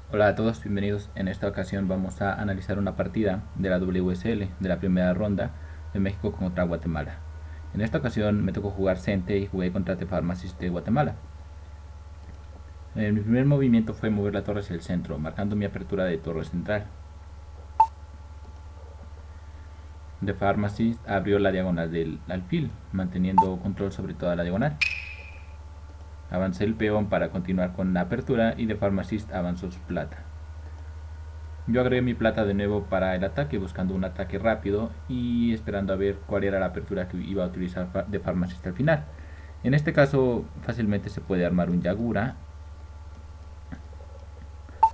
Hola a todos, bienvenidos. En esta ocasión vamos a analizar una partida de la WSL de la primera ronda de México contra Guatemala. En esta ocasión me tocó jugar Cente y jugué contra The Pharmacist de Guatemala. Mi primer movimiento fue mover la torre hacia el centro, marcando mi apertura de torre central. The Pharmacist abrió la diagonal del alfil, manteniendo control sobre toda la diagonal. Avancé el peón para continuar con la apertura y The Pharmacist avanzó su plata. Yo agregué mi plata de nuevo para el ataque, buscando un ataque rápido y esperando a ver cuál era la apertura que iba a utilizar de Pharmacist al final. En este caso fácilmente se puede armar un Yagura,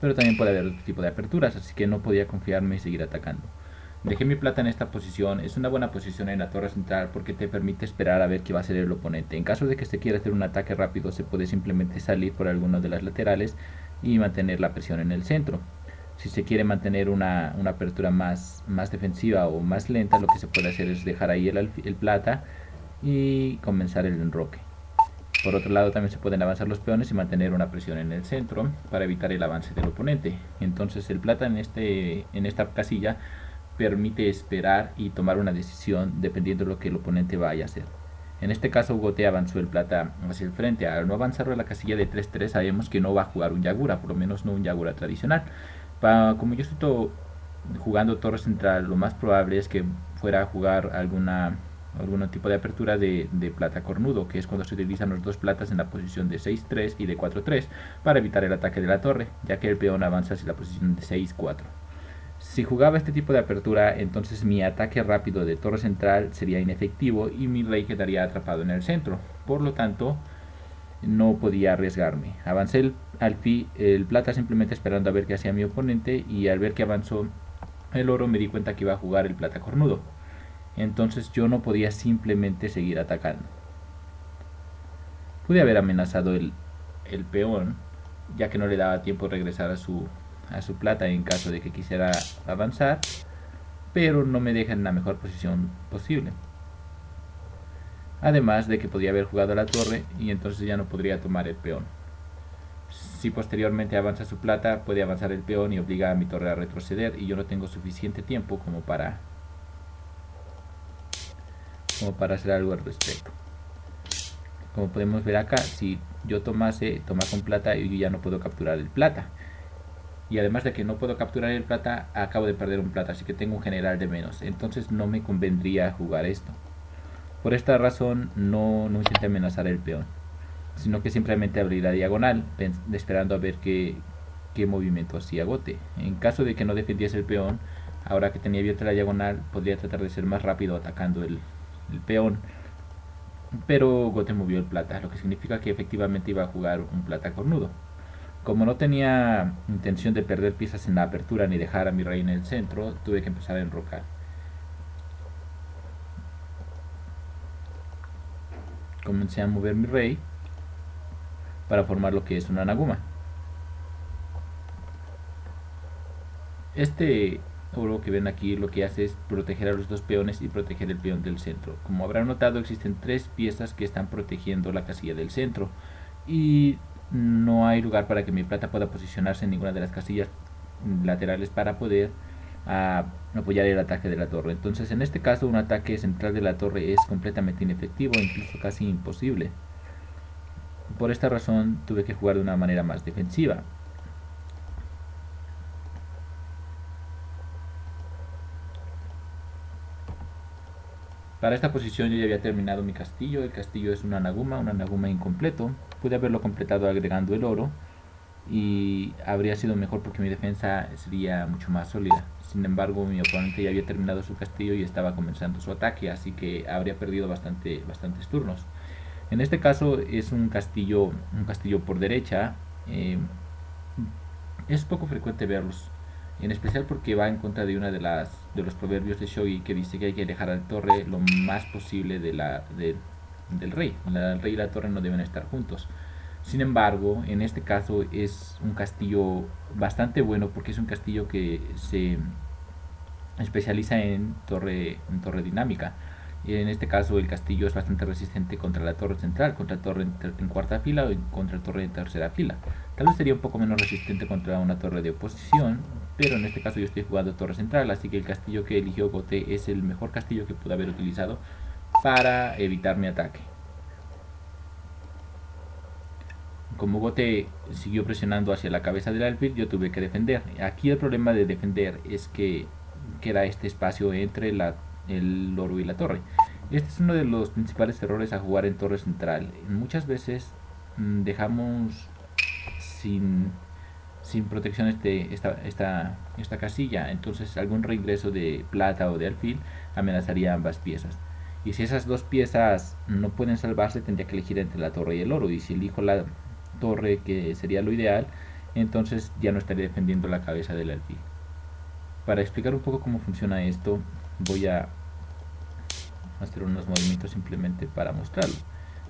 pero también puede haber otro tipo de aperturas, así que no podía confiarme y seguir atacando. Dejé mi plata en esta posición, es una buena posición en la torre central porque te permite esperar a ver qué va a hacer el oponente. En caso de que se quiera hacer un ataque rápido, se puede simplemente salir por alguna de las laterales y mantener la presión en el centro. Si se quiere mantener una apertura más defensiva o más lenta, lo que se puede hacer es dejar ahí el plata y comenzar el enroque. Por otro lado, también se pueden avanzar los peones y mantener una presión en el centro para evitar el avance del oponente. Entonces el plata en esta casilla permite esperar y tomar una decisión dependiendo de lo que el oponente vaya a hacer. En este caso Gote avanzó el plata hacia el frente. Al no avanzar a la casilla de 3-3 sabemos que no va a jugar un Yagura, por lo menos no un Yagura tradicional. Como yo estoy jugando torre central, lo más probable es que fuera a jugar algún tipo de apertura de plata cornudo, que es cuando se utilizan los dos platas en la posición de 6-3 y de 4-3 para evitar el ataque de la torre, ya que el peón avanza hacia la posición de 6-4. Si jugaba este tipo de apertura, entonces mi ataque rápido de torre central sería inefectivo y mi rey quedaría atrapado en el centro. Por lo tanto, no podía arriesgarme. Avancé el plata simplemente esperando a ver qué hacía mi oponente, y al ver que avanzó el oro me di cuenta que iba a jugar el plata cornudo. Entonces yo no podía simplemente seguir atacando. Pude haber amenazado el peón, ya que no le daba tiempo de regresar a su plata en caso de que quisiera avanzar, pero no me deja en la mejor posición posible. Además de que podía haber jugado a la torre y entonces ya no podría tomar el peón. Si posteriormente avanza su plata, puede avanzar el peón y obliga a mi torre a retroceder, y yo no tengo suficiente tiempo como para hacer algo al respecto. Como podemos ver acá, si yo toma con plata, y yo ya no puedo capturar el plata. Y además de que no puedo capturar el plata, acabo de perder un plata, así que tengo un general de menos. Entonces no me convendría jugar esto. Por esta razón no intenté amenazar el peón, sino que simplemente abrí la diagonal, esperando a ver qué movimiento hacía Gote. En caso de que no defendiese el peón, ahora que tenía abierta la diagonal, podría tratar de ser más rápido atacando el peón. Pero Gote movió el plata, lo que significa que efectivamente iba a jugar un plata cornudo. Como no tenía intención de perder piezas en la apertura ni dejar a mi rey en el centro, tuve que empezar a enrocar. Comencé a mover mi rey para formar lo que es una Naguma. Este oro que ven aquí lo que hace es proteger a los dos peones y proteger el peón del centro. Como habrán notado, existen tres piezas que están protegiendo la casilla del centro, y no hay lugar para que mi plata pueda posicionarse en ninguna de las casillas laterales para poder apoyar el ataque de la torre. Entonces en este caso un ataque central de la torre es completamente inefectivo, incluso casi imposible. Por esta razón tuve que jugar de una manera más defensiva. Para esta posición yo ya había terminado mi castillo. El castillo es una Naguma incompleto. Pude haberlo completado agregando el oro y habría sido mejor porque mi defensa sería mucho más sólida. Sin embargo, mi oponente ya había terminado su castillo y estaba comenzando su ataque, así que habría perdido bastantes turnos. En este caso es un castillo por derecha. Es poco frecuente verlos, en especial porque va en contra de una de los proverbios de shogi, que dice que hay que alejar a la torre lo más posible del rey. El rey y la torre no deben estar juntos. Sin embargo, en este caso es un castillo bastante bueno porque es un castillo que se especializa en torre dinámica. En este caso el castillo es bastante resistente contra la torre central, contra la torre en cuarta fila o contra la torre en tercera fila. Tal vez sería un poco menos resistente contra una torre de oposición, pero en este caso yo estoy jugando torre central, así que el castillo que eligió Gote es el mejor castillo que pude haber utilizado para evitar mi ataque. Como Gote siguió presionando hacia la cabeza del alfil, yo tuve que defender. Aquí el problema de defender es que queda este espacio entre el loro y la torre. Este es uno de los principales errores a jugar en torre central. Muchas veces dejamos sin protección esta casilla, entonces algún reingreso de plata o de alfil amenazaría ambas piezas. Y si esas dos piezas no pueden salvarse, tendría que elegir entre la torre y el oro. Y si elijo la torre, que sería lo ideal, entonces ya no estaría defendiendo la cabeza del alfil. Para explicar un poco cómo funciona esto, voy a hacer unos movimientos simplemente para mostrarlo.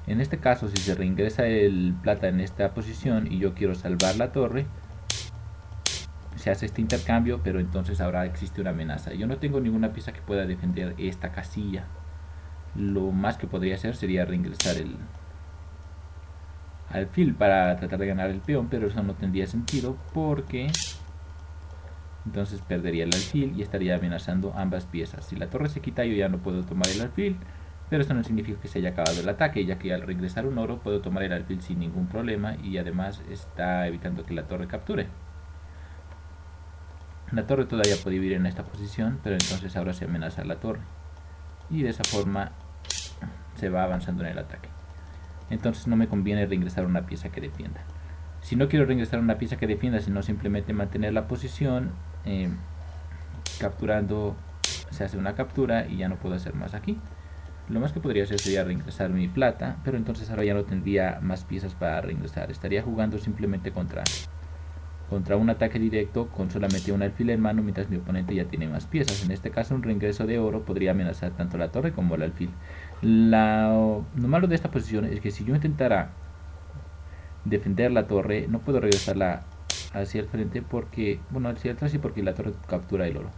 En este caso, si se reingresa el plata en esta posición y yo quiero salvar la torre, se hace este intercambio, pero entonces ahora existe una amenaza. Yo no tengo ninguna pieza que pueda defender esta casilla. Lo más que podría hacer sería reingresar el alfil para tratar de ganar el peón, pero eso no tendría sentido porque entonces perdería el alfil y estaría amenazando ambas piezas. Si la torre se quita, yo ya no puedo tomar el alfil, pero esto no significa que se haya acabado el ataque, ya que al regresar un oro puedo tomar el alfil sin ningún problema y además está evitando que la torre capture. La torre todavía puede vivir en esta posición, pero entonces ahora se amenaza la torre y de esa forma se va avanzando en el ataque. Entonces no me conviene reingresar una pieza que defienda. Si no quiero reingresar una pieza que defienda, sino simplemente mantener la posición, capturando, se hace una captura y ya no puedo hacer más aquí. Lo más que podría hacer sería reingresar mi plata, pero entonces ahora ya no tendría más piezas para reingresar. Estaría jugando simplemente contra un ataque directo con solamente un alfil en mano, mientras mi oponente ya tiene más piezas. En este caso, un reingreso de oro podría amenazar tanto la torre como el alfil. Lo malo de esta posición es que si yo intentara defender la torre, no puedo regresarla hacia el frente porque, bueno, hacia atrás sí, porque la torre captura el oro.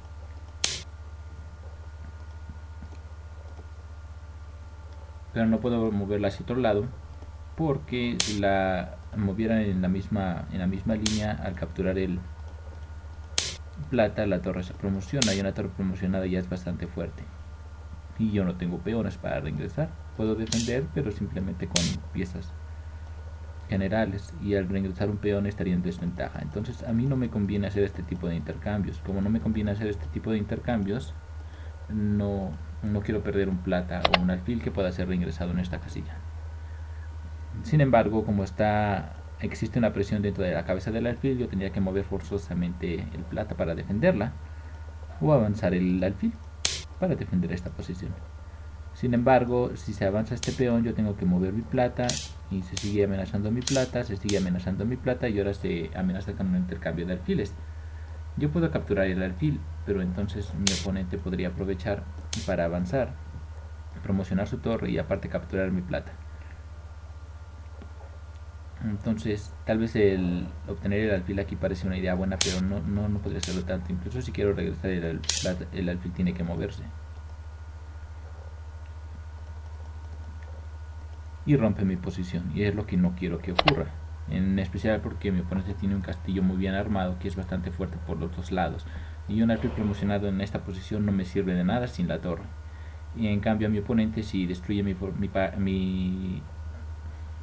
Pero no puedo moverla hacia otro lado porque si la moviera en la misma línea, al capturar el plata, la torre se promociona y una torre promocionada ya es bastante fuerte. Y yo no tengo peones para reingresar. Puedo defender, pero simplemente con piezas generales, y al reingresar un peón estaría en desventaja. Entonces a mí no me conviene hacer este tipo de intercambios. Como no me conviene hacer este tipo de intercambios, no quiero perder un plata o un alfil que pueda ser reingresado en esta casilla. Sin embargo, como existe una presión dentro de la cabeza del alfil, yo tendría que mover forzosamente el plata para defenderla, o avanzar el alfil para defender esta posición. Sin embargo, si se avanza este peón, yo tengo que mover mi plata y se sigue amenazando mi plata, y ahora se amenaza con un intercambio de alfiles. Yo puedo capturar el alfil, pero entonces mi oponente podría aprovechar para avanzar, promocionar su torre y aparte capturar mi plata. Entonces tal vez el obtener el alfil aquí parece una idea buena, pero no podría hacerlo tanto. Incluso si quiero regresar el alfil tiene que moverse y rompe mi posición, y es lo que no quiero que ocurra, en especial porque mi oponente tiene un castillo muy bien armado que es bastante fuerte por los dos lados, y un alfil promocionado en esta posición no me sirve de nada sin la torre. Y en cambio a mi oponente, si destruye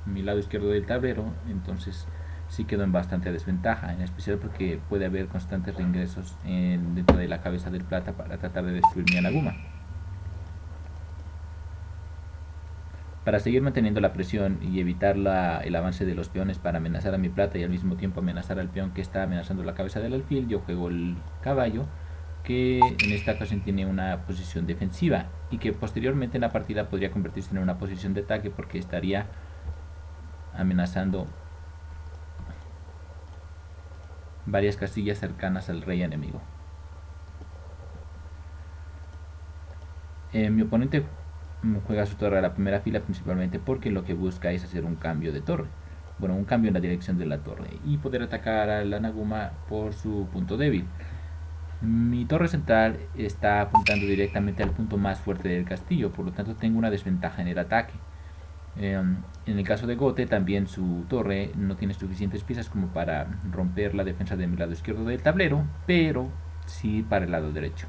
mi lado izquierdo del tablero, entonces sí quedo en bastante desventaja, en especial porque puede haber constantes reingresos dentro de la cabeza del plata para tratar de destruir mi Anaguma. Para seguir manteniendo la presión y evitar el avance de los peones para amenazar a mi plata y al mismo tiempo amenazar al peón que está amenazando la cabeza del alfil, yo juego el caballo, que en esta ocasión tiene una posición defensiva y que posteriormente en la partida podría convertirse en una posición de ataque porque estaría amenazando varias casillas cercanas al rey enemigo. Mi oponente juega su torre a la primera fila principalmente porque lo que busca es hacer un cambio de torre, bueno, un cambio en la dirección de la torre y poder atacar al Anaguma por su punto débil. Mi torre central está apuntando directamente al punto más fuerte del castillo, por lo tanto tengo una desventaja en el ataque. En el caso de Gote, también su torre no tiene suficientes piezas como para romper la defensa del lado izquierdo del tablero, pero sí para el lado derecho.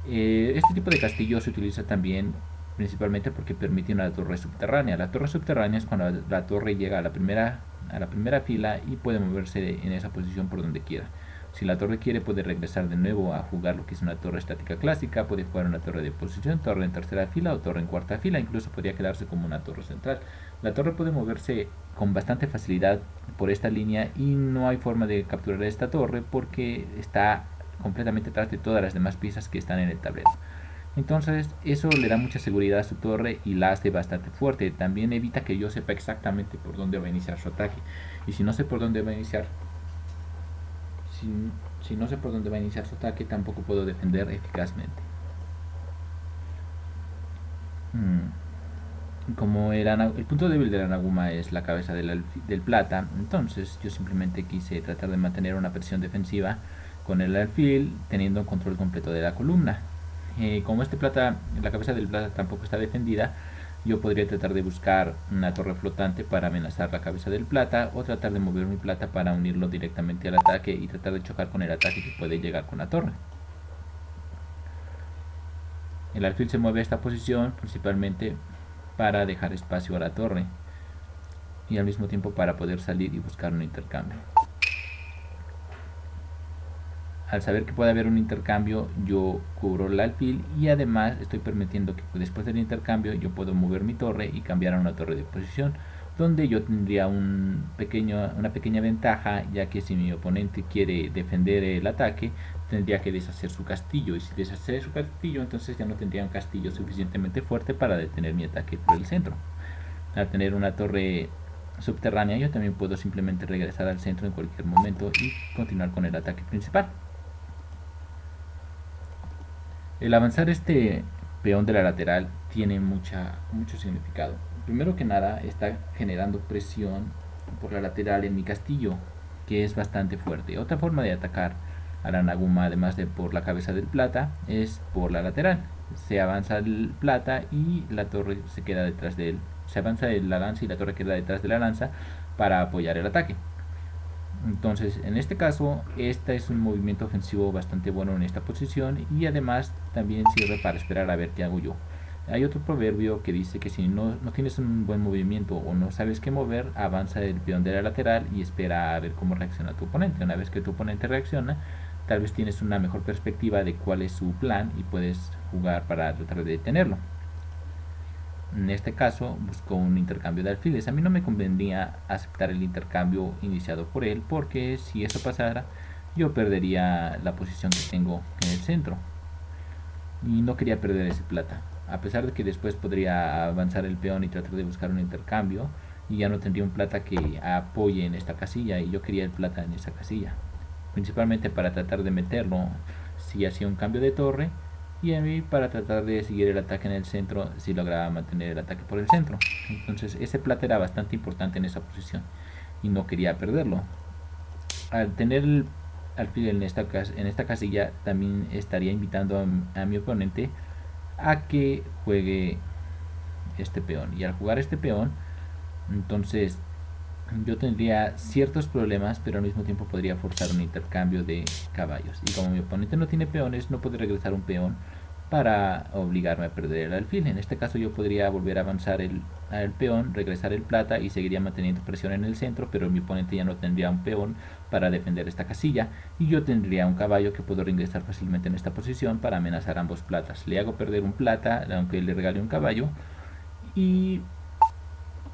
Este tipo de castillo se utiliza también principalmente porque permite una torre subterránea. La torre subterránea es cuando la torre llega a la primera fila y puede moverse en esa posición por donde quiera. Si la torre quiere, puede regresar de nuevo a jugar lo que es una torre estática clásica, puede jugar una torre de posición, torre en tercera fila o torre en cuarta fila, incluso podría quedarse como una torre central. La torre puede moverse con bastante facilidad por esta línea y no hay forma de capturar esta torre porque está completamente atrás de todas las demás piezas que están en el tablero. Entonces eso le da mucha seguridad a su torre y la hace bastante fuerte. También evita que yo sepa exactamente por dónde va a iniciar su ataque. Y si no sé por dónde va a iniciar, si, si no sé por dónde va a iniciar su ataque, tampoco puedo defender eficazmente. Como el punto débil de la Naguma es la cabeza del plata, entonces yo simplemente quise tratar de mantener una presión defensiva con el alfil, teniendo control completo de la columna. Como la cabeza del plata tampoco está defendida, yo podría tratar de buscar una torre flotante para amenazar la cabeza del plata, o tratar de mover mi plata para unirlo directamente al ataque y tratar de chocar con el ataque que puede llegar con la torre. El alfil se mueve a esta posición principalmente para dejar espacio a la torre y al mismo tiempo para poder salir y buscar un intercambio. Al saber que puede haber un intercambio, yo cubro el alfil y además estoy permitiendo que después del intercambio yo puedo mover mi torre y cambiar a una torre de posición, donde yo tendría una pequeña ventaja, ya que si mi oponente quiere defender el ataque, tendría que deshacer su castillo, y si deshace su castillo, entonces ya no tendría un castillo suficientemente fuerte para detener mi ataque por el centro. Al tener una torre subterránea, yo también puedo simplemente regresar al centro en cualquier momento y continuar con el ataque principal. El avanzar este peón de la lateral tiene mucho significado. Primero que nada, está generando presión por la lateral en mi castillo, que es bastante fuerte. Otra forma de atacar a la Naguma, además de por la cabeza del plata, es por la lateral. Se avanza el plata y la torre se queda detrás de él. Se avanza la lanza y la torre queda detrás de la lanza para apoyar el ataque. Entonces, en este caso, este es un movimiento ofensivo bastante bueno en esta posición y además también sirve para esperar a ver qué hago yo. Hay otro proverbio que dice que si no tienes un buen movimiento o no sabes qué mover, avanza el peón de la lateral y espera a ver cómo reacciona tu oponente. Una vez que tu oponente reacciona, tal vez tienes una mejor perspectiva de cuál es su plan y puedes jugar para tratar de detenerlo. En este caso buscó un intercambio de alfiles. A mí no me convendría aceptar el intercambio iniciado por él, porque si eso pasara yo perdería la posición que tengo en el centro y no quería perder ese plata. A pesar de que después podría avanzar el peón y tratar de buscar un intercambio, y ya no tendría un plata que apoye en esta casilla, y yo quería el plata en esa casilla, principalmente para tratar de meterlo si hacía un cambio de torre, y a mí para tratar de seguir el ataque en el centro si lograba mantener el ataque por el centro. Entonces ese plata era bastante importante en esa posición y no quería perderlo. Al tener el alfil en esta casilla, también estaría invitando a mi oponente a que juegue este peón, y al jugar este peón, entonces yo tendría ciertos problemas, pero al mismo tiempo podría forzar un intercambio de caballos. Y como mi oponente no tiene peones, no puede regresar un peón para obligarme a perder el alfil. En este caso yo podría volver a avanzar el peón, regresar el plata y seguiría manteniendo presión en el centro, pero mi oponente ya no tendría un peón para defender esta casilla y yo tendría un caballo que puedo reingresar fácilmente en esta posición para amenazar ambos platas. Le hago perder un plata, aunque le regale un caballo, y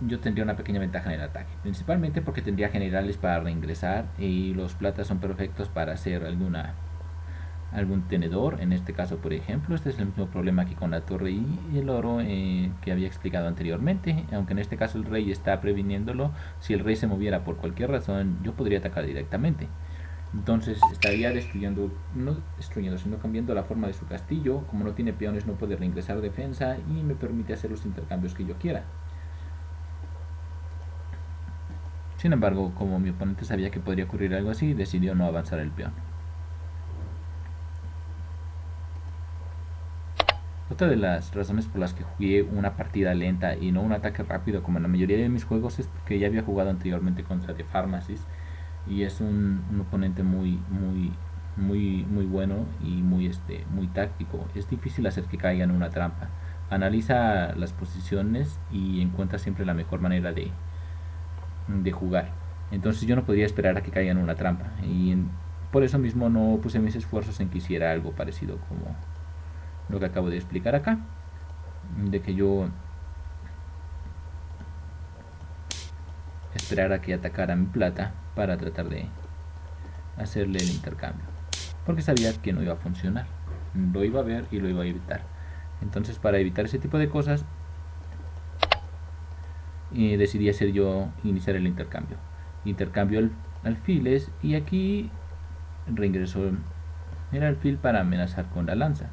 yo tendría una pequeña ventaja en el ataque, principalmente porque tendría generales para reingresar y los platas son perfectos para hacer algún tenedor. En este caso, por ejemplo, este es el mismo problema que con la torre y el oro que había explicado anteriormente, aunque en este caso el rey está previniéndolo. Si el rey se moviera por cualquier razón, yo podría atacar directamente. Entonces estaría no destruyendo, sino cambiando la forma de su castillo. Como no tiene peones, no puede reingresar defensa y me permite hacer los intercambios que yo quiera. Sin embargo, como mi oponente sabía que podría ocurrir algo así, decidió no avanzar el peón. Otra de las razones por las que jugué una partida lenta y no un ataque rápido como en la mayoría de mis juegos es porque ya había jugado anteriormente contra The Pharmacist y es un oponente muy bueno y muy táctico. Es difícil hacer que caiga en una trampa. Analiza las posiciones y encuentra siempre la mejor manera de jugar. Entonces yo no podría esperar a que caiga en una trampa por eso mismo no puse mis esfuerzos en que hiciera algo parecido como lo que acabo de explicar acá, de que yo esperara que atacara mi plata para tratar de hacerle el intercambio, porque sabía que no iba a funcionar, lo iba a ver y lo iba a evitar. Entonces, para evitar ese tipo de cosas, decidí hacer yo iniciar el intercambio alfiles, y aquí reingresó el alfil para amenazar con la lanza,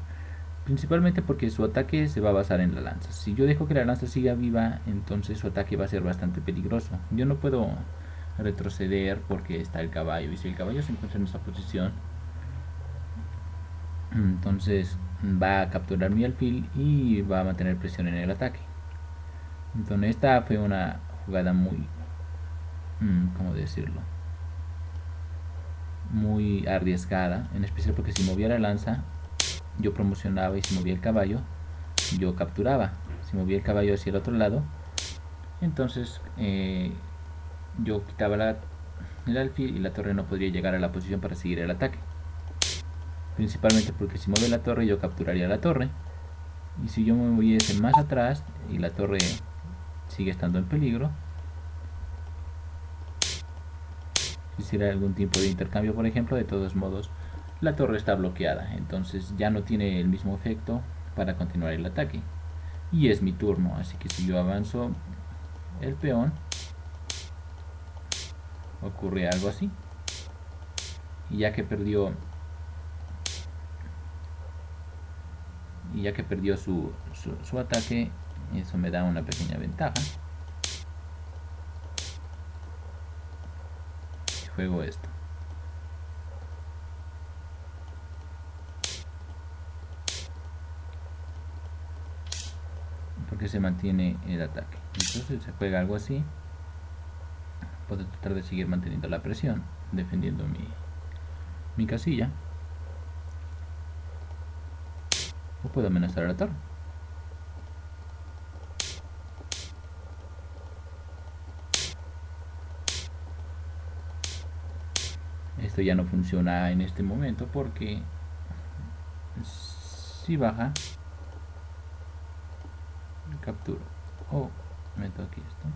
principalmente porque su ataque se va a basar en la lanza. Si yo dejo que la lanza siga viva, entonces su ataque va a ser bastante peligroso. Yo no puedo retroceder porque está el caballo, y si el caballo se encuentra en esa posición, entonces va a capturar mi alfil y va a mantener presión en el ataque. Entonces esta fue una jugada muy, ¿cómo decirlo? Muy arriesgada, en especial porque si movía la lanza, yo promocionaba, y si movía el caballo, yo capturaba. Si movía el caballo hacia el otro lado, entonces yo quitaba el alfil y la torre no podría llegar a la posición para seguir el ataque. Principalmente porque si mueve la torre, yo capturaría la torre, y si yo me moviese más atrás y la torre sigue estando en peligro, si hiciera algún tipo de intercambio, por ejemplo, de todos modos la torre está bloqueada, entonces ya no tiene el mismo efecto para continuar el ataque. Y es mi turno, así que si yo avanzo el peón, ocurre algo así. Y ya que perdió su ataque, eso me da una pequeña ventaja. Juego esto. Porque se mantiene el ataque. Entonces se juega algo así. Puedo tratar de seguir manteniendo la presión, defendiendo mi casilla. O puedo amenazar a la torre. Esto ya no funciona en este momento porque si baja, capturo. O meto aquí esto.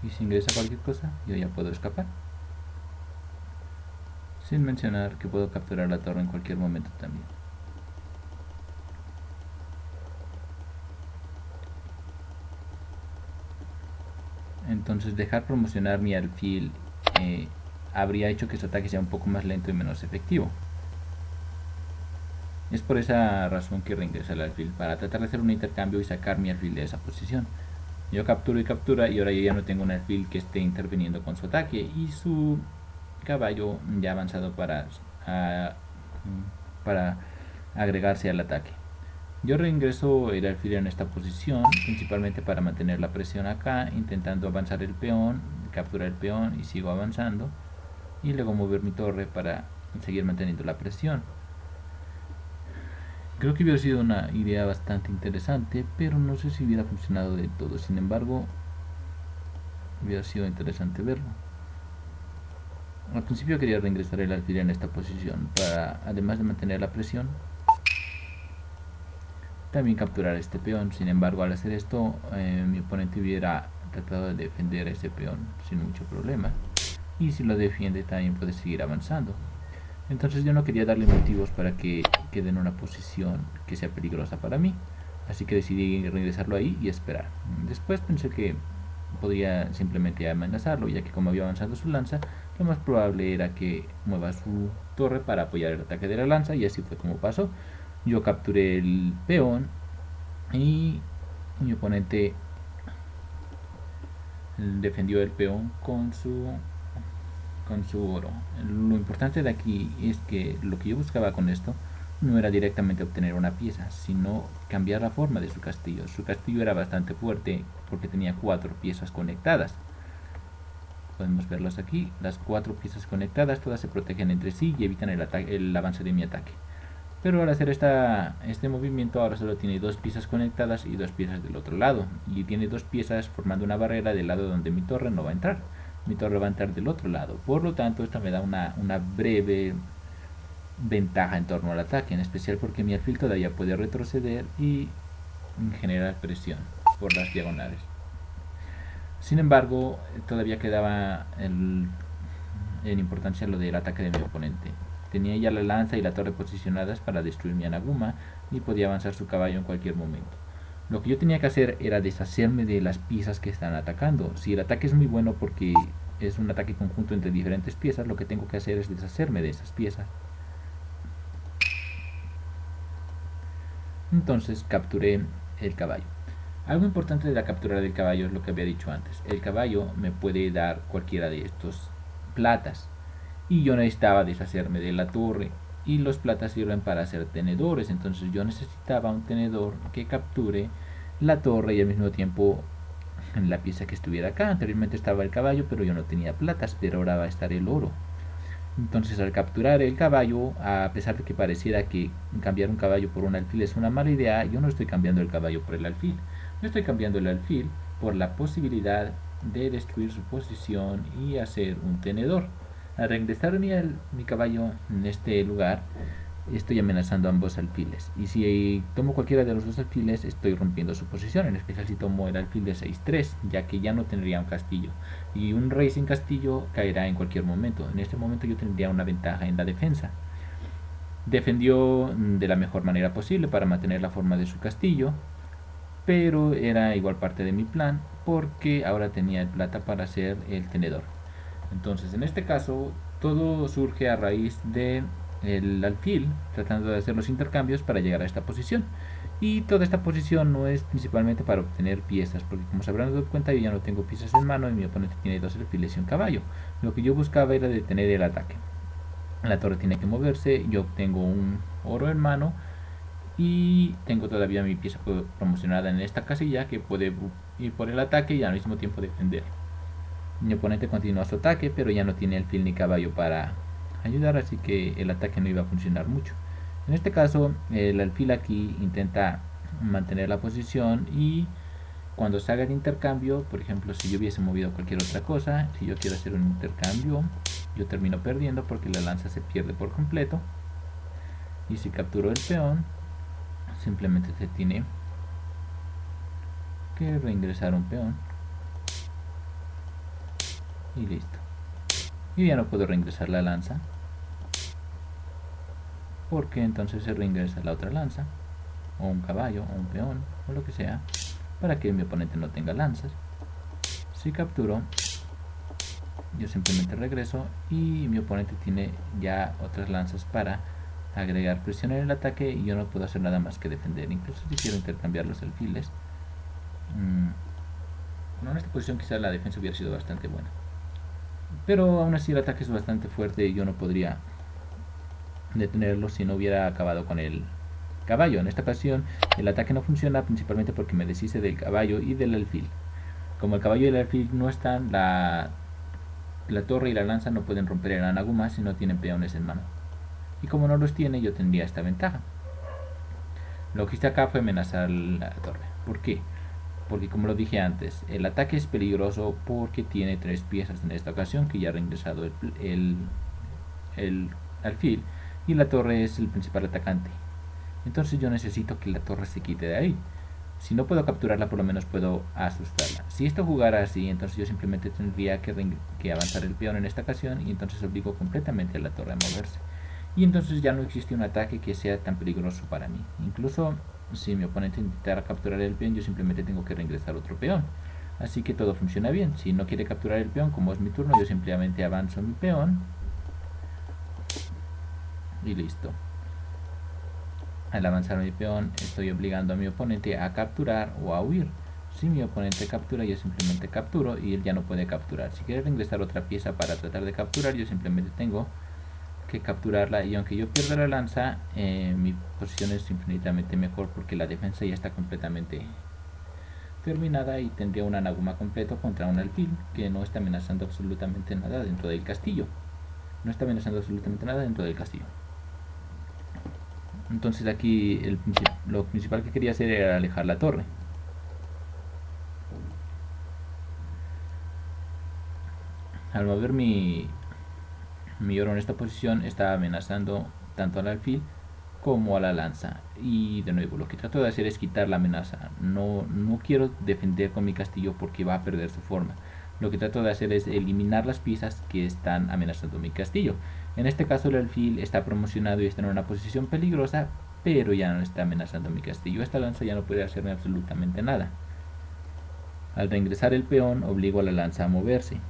Y si ingresa cualquier cosa, yo ya puedo escapar. Sin mencionar que puedo capturar la torre en cualquier momento también. Entonces dejar promocionar mi alfil habría hecho que su ataque sea un poco más lento y menos efectivo. Es por esa razón que reingresé el alfil, para tratar de hacer un intercambio y sacar mi alfil de esa posición. Yo capturo y captura, y ahora yo ya no tengo un alfil que esté interviniendo con su ataque, y su caballo ya avanzado para agregarse al ataque. Yo reingreso el alfil en esta posición, principalmente para mantener la presión acá, intentando avanzar el peón, capturar el peón, y sigo avanzando, y luego mover mi torre para seguir manteniendo la presión. Creo que hubiera sido una idea bastante interesante, pero no sé si hubiera funcionado del todo. Sin embargo, hubiera sido interesante verlo. Al principio quería reingresar el alfil en esta posición para, además de mantener la presión, también capturar este peón. Sin embargo, al hacer esto, mi oponente hubiera tratado de defender ese peón sin mucho problema, y si lo defiende también puede seguir avanzando. Entonces yo no quería darle motivos para que quede en una posición que sea peligrosa para mí, así que decidí regresarlo ahí y esperar. Después pensé que podría simplemente amenazarlo, ya que como había avanzado su lanza, lo más probable era que mueva su torre para apoyar el ataque de la lanza, y así fue como pasó. Yo capturé el peón y mi oponente defendió el peón con su oro. Lo importante de aquí es que lo que yo buscaba con esto no era directamente obtener una pieza, sino cambiar la forma de su castillo. Su castillo era bastante fuerte porque tenía 4 piezas conectadas. Podemos verlas aquí. Las 4 piezas conectadas, todas se protegen entre sí y evitan el avance de mi ataque. Pero al hacer este movimiento ahora solo tiene 2 piezas conectadas y 2 piezas del otro lado. Y tiene 2 piezas formando una barrera del lado donde mi torre no va a entrar. Mi torre va a entrar del otro lado. Por lo tanto, esto me da una breve ventaja en torno al ataque, en especial porque mi alfil todavía puede retroceder y generar presión por las diagonales. Sin embargo, todavía quedaba en importancia lo del ataque de mi oponente. Tenía ya la lanza y la torre posicionadas para destruir mi Anaguma y podía avanzar su caballo en cualquier momento. Lo que yo tenía que hacer era deshacerme de las piezas que están atacando. Si el ataque es muy bueno porque es un ataque conjunto entre diferentes piezas, lo que tengo que hacer es deshacerme de esas piezas. Entonces capturé el caballo. Algo importante de la captura del caballo es lo que había dicho antes. El caballo me puede dar cualquiera de estos platas. Y yo necesitaba deshacerme de la torre. Y los platas sirven para hacer tenedores. Entonces yo necesitaba un tenedor que capture la torre y al mismo tiempo la pieza que estuviera acá. Anteriormente estaba el caballo, pero yo no tenía platas, pero ahora va a estar el oro. Entonces al capturar el caballo, a pesar de que pareciera que cambiar un caballo por un alfil es una mala idea, yo no estoy cambiando el caballo por el alfil. Yo estoy cambiando el alfil por la posibilidad de destruir su posición y hacer un tenedor. Al regresar mi caballo en este lugar, estoy amenazando ambos alfiles. Y si tomo cualquiera de los dos alfiles, estoy rompiendo su posición, en especial si tomo el alfil de 6-3, ya que ya no tendría un castillo. Y un rey sin castillo caerá en cualquier momento. En este momento yo tendría una ventaja en la defensa. Defendió de la mejor manera posible para mantener la forma de su castillo, pero era igual parte de mi plan, porque ahora tenía el plata para hacer el tenedor. Entonces, en este caso, todo surge a raíz de el alfil tratando de hacer los intercambios para llegar a esta posición. Y toda esta posición no es principalmente para obtener piezas, porque como se habrán dado cuenta, yo ya no tengo piezas en mano y mi oponente tiene 2 alfiles y un caballo. Lo que yo buscaba era detener el ataque. La torre tiene que moverse, yo obtengo un oro en mano y tengo todavía mi pieza promocionada en esta casilla que puede ir por el ataque y al mismo tiempo defender. Mi oponente continúa su ataque, pero ya no tiene alfil ni caballo para ayudar, así que el ataque no iba a funcionar mucho. En este caso, el alfil aquí intenta mantener la posición y cuando se haga el intercambio, por ejemplo, si yo hubiese movido cualquier otra cosa, si yo quiero hacer un intercambio, yo termino perdiendo porque la lanza se pierde por completo. Y si capturo el peón, simplemente se tiene que reingresar un peón. Y listo. Y ya no puedo reingresar la lanza, porque entonces se reingresa la otra lanza, o un caballo, o un peón, o lo que sea, para que mi oponente no tenga lanzas. Si capturo, yo simplemente regreso y mi oponente tiene ya otras lanzas para agregar presión en el ataque y yo no puedo hacer nada más que defender. Incluso si quiero intercambiar los alfiles, en esta posición quizá la defensa hubiera sido bastante buena, pero aún así el ataque es bastante fuerte y yo no podría detenerlo si no hubiera acabado con el caballo. En esta ocasión el ataque no funciona principalmente porque me deshice del caballo y del alfil. Como el caballo y el alfil no están, la torre y la lanza no pueden romper el Anaguma si no tienen peones en mano. Y como no los tiene, yo tendría esta ventaja. Lo que hice acá fue amenazar la torre. ¿Por qué? Porque como lo dije antes, el ataque es peligroso porque tiene 3 piezas en esta ocasión que ya ha reingresado el alfil y la torre es el principal atacante. Entonces yo necesito que la torre se quite de ahí. Si no puedo capturarla, por lo menos puedo asustarla. Si esto jugara así, entonces yo simplemente tendría que avanzar el peón en esta ocasión y entonces obligo completamente a la torre a moverse. Y entonces ya no existe un ataque que sea tan peligroso para mí. Incluso si mi oponente intentara capturar el peón, yo simplemente tengo que reingresar otro peón. Así que todo funciona bien. Si no quiere capturar el peón, como es mi turno, yo simplemente avanzo mi peón y listo. Al avanzar mi peón, estoy obligando a mi oponente a capturar o a huir. Si mi oponente captura, yo simplemente capturo y él ya no puede capturar. Si quiere reingresar otra pieza para tratar de capturar, yo simplemente tengo que capturarla, y aunque yo pierda la lanza, mi posición es infinitamente mejor porque la defensa ya está completamente terminada y tendría un Anaguma completo contra un alfil que no está amenazando absolutamente nada dentro del castillo. No está amenazando absolutamente nada dentro del castillo. Entonces aquí lo principal que quería hacer era alejar la torre. Al mover mi oro en esta posición, está amenazando tanto al alfil como a la lanza. Y de nuevo, lo que trato de hacer es quitar la amenaza. No quiero defender con mi castillo porque va a perder su forma. Lo que trato de hacer es eliminar las piezas que están amenazando mi castillo. En este caso el alfil está promocionado y está en una posición peligrosa, pero ya no está amenazando mi castillo. Esta lanza ya no puede hacerme absolutamente nada. Al reingresar el peón, obligo a la lanza a moverse.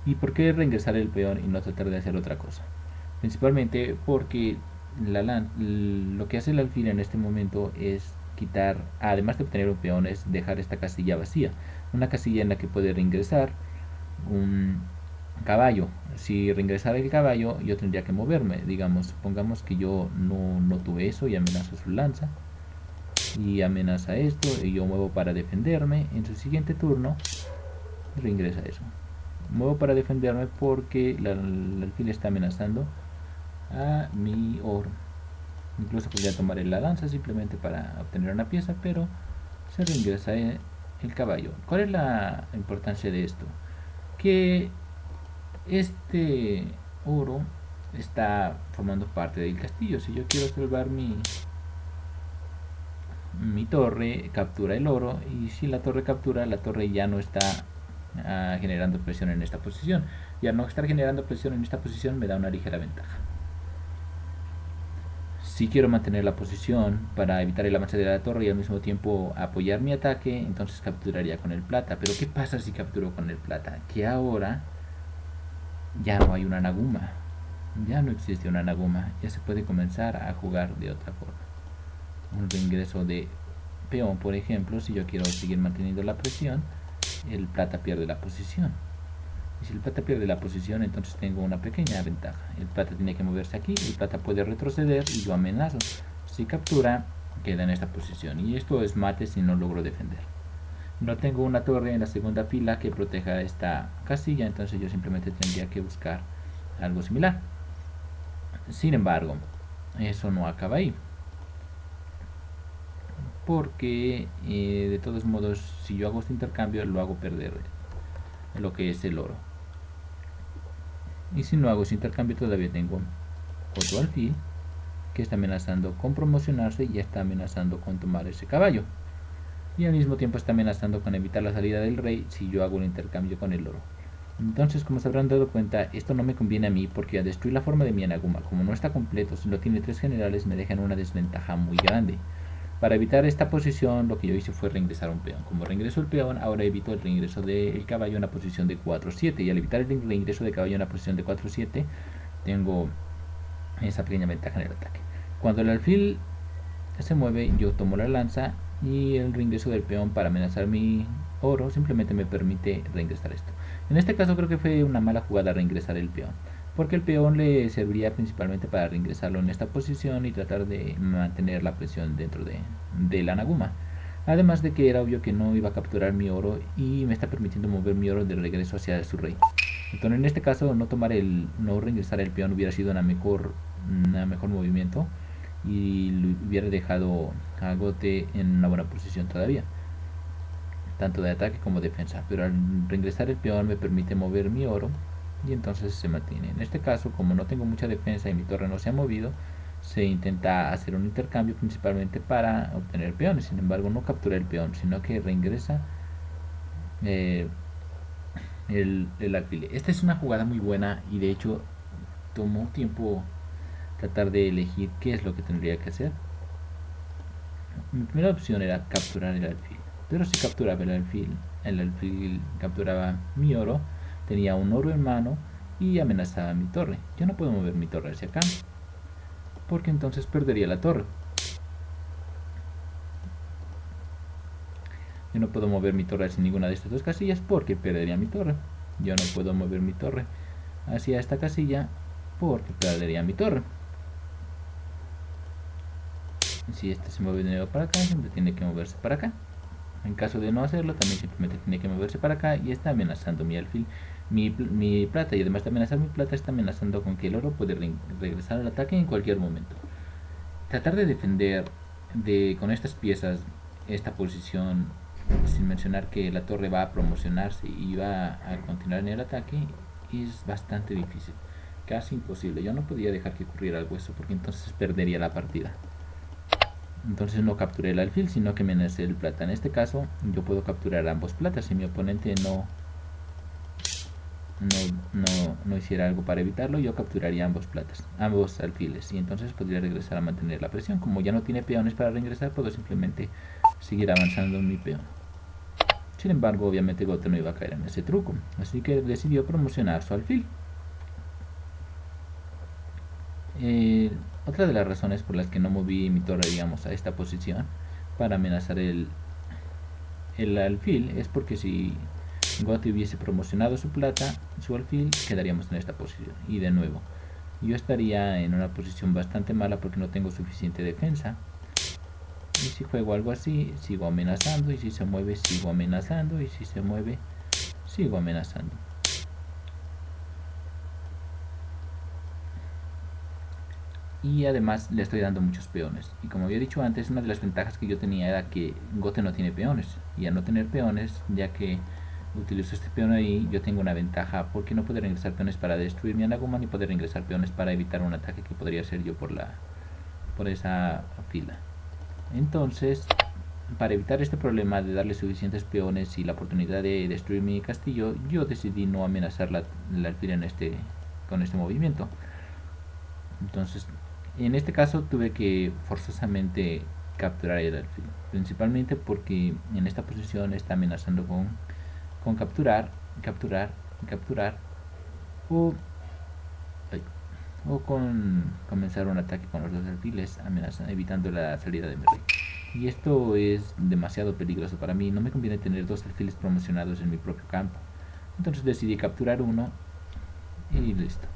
¿Y por qué reingresar el peón y no tratar de hacer otra cosa? Principalmente porque lo que hace el alfil en este momento es quitar, además de obtener un peón, es dejar esta casilla vacía. Una casilla en la que puede reingresar un caballo. Si reingresara el caballo, yo tendría que moverme. Digamos, supongamos que yo no tuve eso y amenazo su lanza. Y amenaza esto y yo muevo para defenderme. En su siguiente turno, reingresa eso. Muevo para defenderme porque el alfil está amenazando a mi oro. Incluso podría tomar la lanza simplemente para obtener una pieza, pero se reingresa el caballo. ¿Cuál es la importancia de esto? Que este oro está formando parte del castillo. Si yo quiero salvar mi torre, captura el oro, y si la torre captura, la torre ya no está generando presión en esta posición, y al no estar generando presión en esta posición me da una ligera ventaja. Si quiero mantener la posición para evitar el avance de la torre y al mismo tiempo apoyar mi ataque, entonces capturaría con el plata. Pero ¿qué pasa si capturo con el plata? Que ahora ya no hay una Naguma, ya no existe una Naguma, ya se puede comenzar a jugar de otra forma. Un reingreso de peón, por ejemplo, si yo quiero seguir manteniendo la presión, el plata pierde la posición. Y si el plata pierde la posición, entonces tengo una pequeña ventaja. El plata tiene que moverse aquí, el plata puede retroceder y yo amenazo. Si captura, queda en esta posición. Y esto es mate si no logro defender. No tengo una torre en la segunda fila que proteja esta casilla, entonces yo simplemente tendría que buscar algo similar. Sin embargo, eso no acaba ahí. Porque de todos modos, si yo hago este intercambio, lo hago perder lo que es el oro. Y si no hago ese intercambio, todavía tengo otro alfil que está amenazando con promocionarse y está amenazando con tomar ese caballo. Y al mismo tiempo está amenazando con evitar la salida del rey si yo hago un intercambio con el oro. Entonces, como se habrán dado cuenta, esto no me conviene a mí porque al destruir la forma de mi Anaguma, como no está completo, solo tiene 3 generales, me deja en una desventaja muy grande. Para evitar esta posición, lo que yo hice fue reingresar un peón. Como reingreso el peón, ahora evito el reingreso del caballo en la posición de 4-7. Y al evitar el reingreso de caballo en la posición de 4-7, tengo esa pequeña ventaja en el ataque. Cuando el alfil se mueve, yo tomo la lanza y el reingreso del peón para amenazar mi oro simplemente me permite reingresar esto. En este caso creo que fue una mala jugada reingresar el peón, porque el peón le serviría principalmente para reingresarlo en esta posición y tratar de mantener la presión dentro de la Naguma. Además de que era obvio que no iba a capturar mi oro y me está permitiendo mover mi oro de regreso hacia su rey. Entonces en este caso no reingresar el peón hubiera sido una mejor movimiento y lo hubiera dejado a Gote en una buena posición todavía, tanto de ataque como defensa. Pero al reingresar el peón me permite mover mi oro y entonces se mantiene. En este caso, como no tengo mucha defensa y mi torre no se ha movido, se intenta hacer un intercambio principalmente para obtener peones. Sin embargo, no captura el peón, sino que reingresa el alfil. Esta es una jugada muy buena y de hecho tomó tiempo tratar de elegir qué es lo que tendría que hacer. Mi primera opción era capturar el alfil, pero si capturaba el alfil capturaba mi oro, tenía un oro en mano y amenazaba mi torre. Yo no puedo mover mi torre hacia acá, porque entonces perdería la torre. Yo no puedo mover mi torre hacia ninguna de estas dos casillas porque perdería mi torre. Yo no puedo mover mi torre hacia esta casilla porque perdería mi torre. Si este se mueve de nuevo para acá, siempre tiene que moverse para acá. En caso de no hacerlo, también simplemente tiene que moverse para acá y está amenazando mi alfil, mi plata. Y además de amenazar mi plata, está amenazando con que el oro puede regresar al ataque en cualquier momento. Tratar de defender con estas piezas esta posición, sin mencionar que la torre va a promocionarse y va a continuar en el ataque, es bastante difícil, casi imposible. Yo no podía dejar que ocurriera algo eso porque entonces perdería la partida. Entonces no capturé el alfil, sino que amenacé el plata. En este caso yo puedo capturar ambos platas. Si mi oponente no hiciera algo para evitarlo, yo capturaría ambos alfiles, y entonces podría regresar a mantener la presión. Como ya no tiene peones para reingresar, puedo simplemente seguir avanzando en mi peón. Sin embargo, obviamente Gote no iba a caer en ese truco, así que decidió promocionar su alfil. Otra de las razones por las que no moví mi torre, digamos, a esta posición para amenazar el alfil es porque si Gote hubiese promocionado su alfil, quedaríamos en esta posición. Y de nuevo, yo estaría en una posición bastante mala porque no tengo suficiente defensa. Y si juego algo así, sigo amenazando, y si se mueve, sigo amenazando, y si se mueve, sigo amenazando. Y además le estoy dando muchos peones. Y como había dicho antes, una de las ventajas que yo tenía era que Gote no tiene peones. Y al no tener peones, ya que utilizo este peón ahí, yo tengo una ventaja porque no poder ingresar peones para destruir mi Anaguma, ni poder ingresar peones para evitar un ataque que podría hacer yo por esa fila. Entonces, para evitar este problema de darle suficientes peones y la oportunidad de destruir mi castillo, yo decidí no amenazar el alfil con este movimiento. Entonces, en este caso tuve que forzosamente capturar el alfil, principalmente porque en esta posición está amenazando con capturar o, o con comenzar un ataque con los dos alfiles, evitando la salida de mi rey. Y esto es demasiado peligroso para mí. No me conviene tener dos alfiles promocionados en mi propio campo. Entonces decidí capturar uno y listo.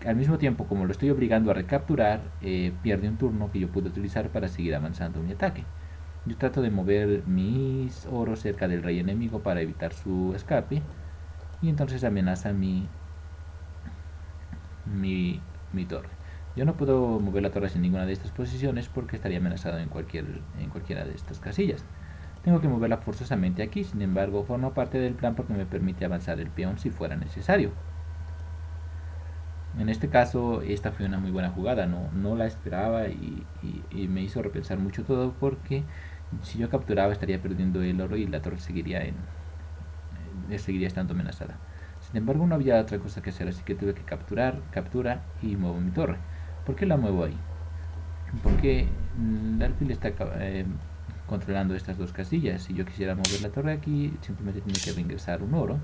Al mismo tiempo, como lo estoy obligando a recapturar, pierde un turno que yo puedo utilizar para seguir avanzando mi ataque. Yo trato de mover mis oros cerca del rey enemigo para evitar su escape, y entonces amenaza mi torre. Yo no puedo mover la torre en ninguna de estas posiciones porque estaría amenazado en cualquiera de estas casillas. Tengo que moverla forzosamente aquí, sin embargo forma parte del plan porque me permite avanzar el peón si fuera necesario. En este caso esta fue una muy buena jugada, no la esperaba y me hizo repensar mucho todo, porque si yo capturaba estaría perdiendo el oro y la torre seguiría estando amenazada. Sin embargo, no había otra cosa que hacer, así que tuve que capturar y muevo mi torre. ¿Por qué la muevo ahí? Porque el alfil está controlando estas dos casillas. Si yo quisiera mover la torre aquí, simplemente tiene que reingresar un oro,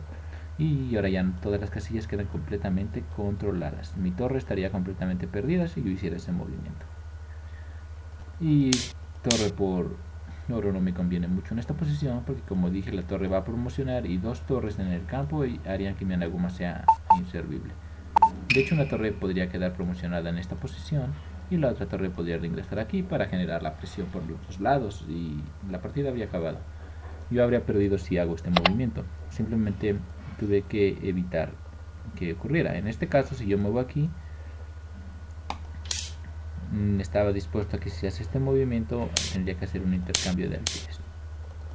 y ahora ya todas las casillas quedan completamente controladas. Mi torre estaría completamente perdida si yo hiciera ese movimiento. Y torre por oro no me conviene mucho en esta posición, porque como dije, la torre va a promocionar y dos torres en el campo harían que mi Anaguma sea inservible. De hecho, una torre podría quedar promocionada en esta posición y la otra torre podría reingresar aquí para generar la presión por los dos lados, y la partida habría acabado. Yo habría perdido si hago este movimiento. Simplemente tuve que evitar que ocurriera. En este caso, si yo muevo aquí, estaba dispuesto a que si hace este movimiento tendría que hacer un intercambio de alfiles,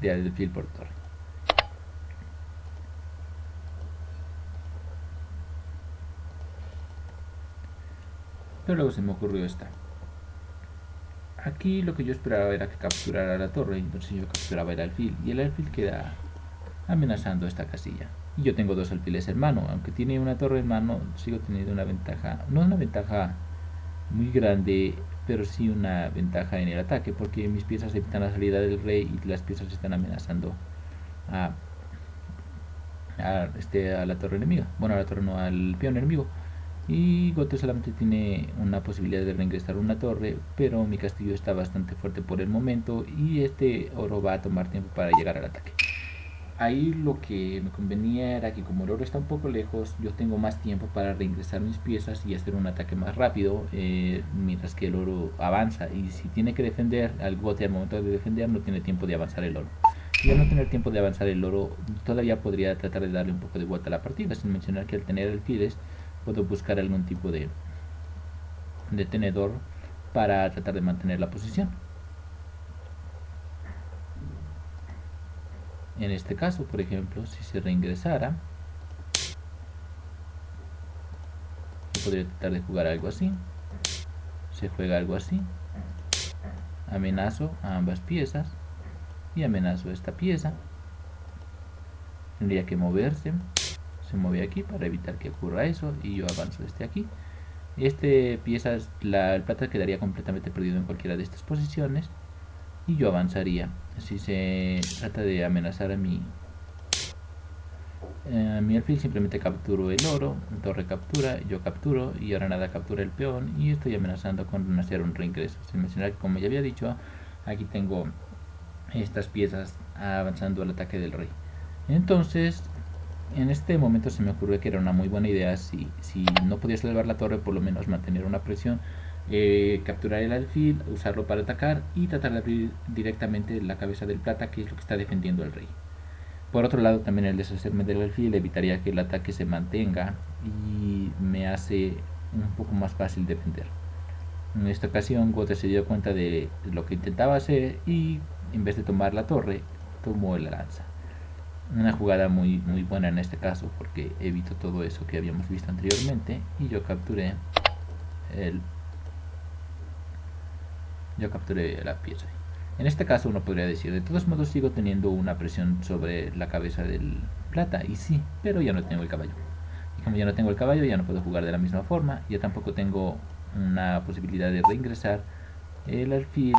de alfil por torre. Pero luego se me ocurrió esta. Aquí lo que yo esperaba era que capturara la torre, entonces yo capturaba el alfil y el alfil queda amenazando esta casilla. Y yo tengo dos alfiles en mano. Aunque tiene una torre en mano, sigo teniendo una ventaja, no una ventaja muy grande, pero sí una ventaja en el ataque, porque mis piezas evitan la salida del rey y las piezas están amenazando a la torre enemiga. Bueno, a la torre no, al peón enemigo. Y Gote solamente tiene una posibilidad de reingresar una torre, pero mi castillo está bastante fuerte por el momento y este oro va a tomar tiempo para llegar al ataque. ahí lo que me convenía era que como el oro está un poco lejos, yo tengo más tiempo para reingresar mis piezas y hacer un ataque más rápido, mientras que el oro avanza. Y si tiene que defender al gote al momento de defender, no tiene tiempo de avanzar el oro. Y al no tener tiempo de avanzar el oro, todavía podría tratar de darle un poco de vuelta a la partida, sin mencionar que al tener alfiles puedo buscar algún tipo de tenedor para tratar de mantener la posición. En este caso, por ejemplo, si se reingresara, yo podría tratar de jugar algo así. Se juega algo así. Amenazo a ambas piezas y amenazo esta pieza. Tendría que moverse. Se mueve aquí para evitar que ocurra eso y yo avanzo desde aquí. Este pieza, el plata quedaría completamente perdido en cualquiera de estas posiciones y yo avanzaría. Si se trata de amenazar a mi alfil, simplemente capturo el oro, torre captura, yo capturo y ahora nada captura el peón y estoy amenazando con hacer un reingreso. Sin mencionar que, como ya había dicho, aquí tengo estas piezas avanzando al ataque del rey. Entonces, en este momento se me ocurrió que era una muy buena idea, si no podía salvar la torre, por lo menos mantener una presión, capturar el alfil, usarlo para atacar y tratar de abrir directamente la cabeza del plata, que es lo que está defendiendo el rey. Por otro lado, también el deshacerme del alfil evitaría que el ataque se mantenga y me hace un poco más fácil defender. En esta ocasión, Gote se dio cuenta de lo que intentaba hacer y en vez de tomar la torre, tomó la lanza. Una jugada muy buena en este caso porque evitó todo eso que habíamos visto anteriormente y yo capturé la pieza. En este caso uno podría decir, de todos modos sigo teniendo una presión sobre la cabeza del plata, y sí, pero ya no tengo el caballo. Y como ya no tengo el caballo, ya no puedo jugar de la misma forma, ya tampoco tengo una posibilidad de reingresar el alfil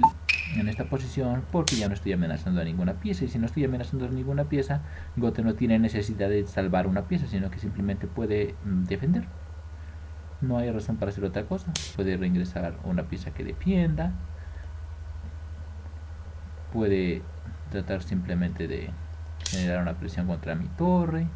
en esta posición porque ya no estoy amenazando a ninguna pieza, y si no estoy amenazando a ninguna pieza, Gote no tiene necesidad de salvar una pieza, sino que simplemente puede defender. No hay razón para hacer otra cosa. Puede reingresar una pieza que defienda, puede tratar simplemente de generar una presión contra mi torre,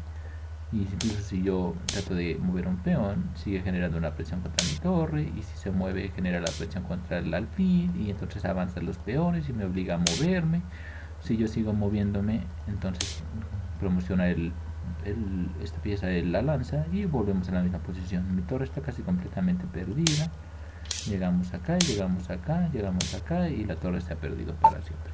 y incluso si yo trato de mover un peón, sigue generando una presión contra mi torre, y si se mueve genera la presión contra el alfil y entonces avanzan los peones y me obliga a moverme. Si yo sigo moviéndome, entonces promociona esta pieza de la lanza y volvemos a la misma posición. Mi torre está casi completamente perdida. Llegamos acá, llegamos acá, llegamos acá y la torre se ha perdido para siempre.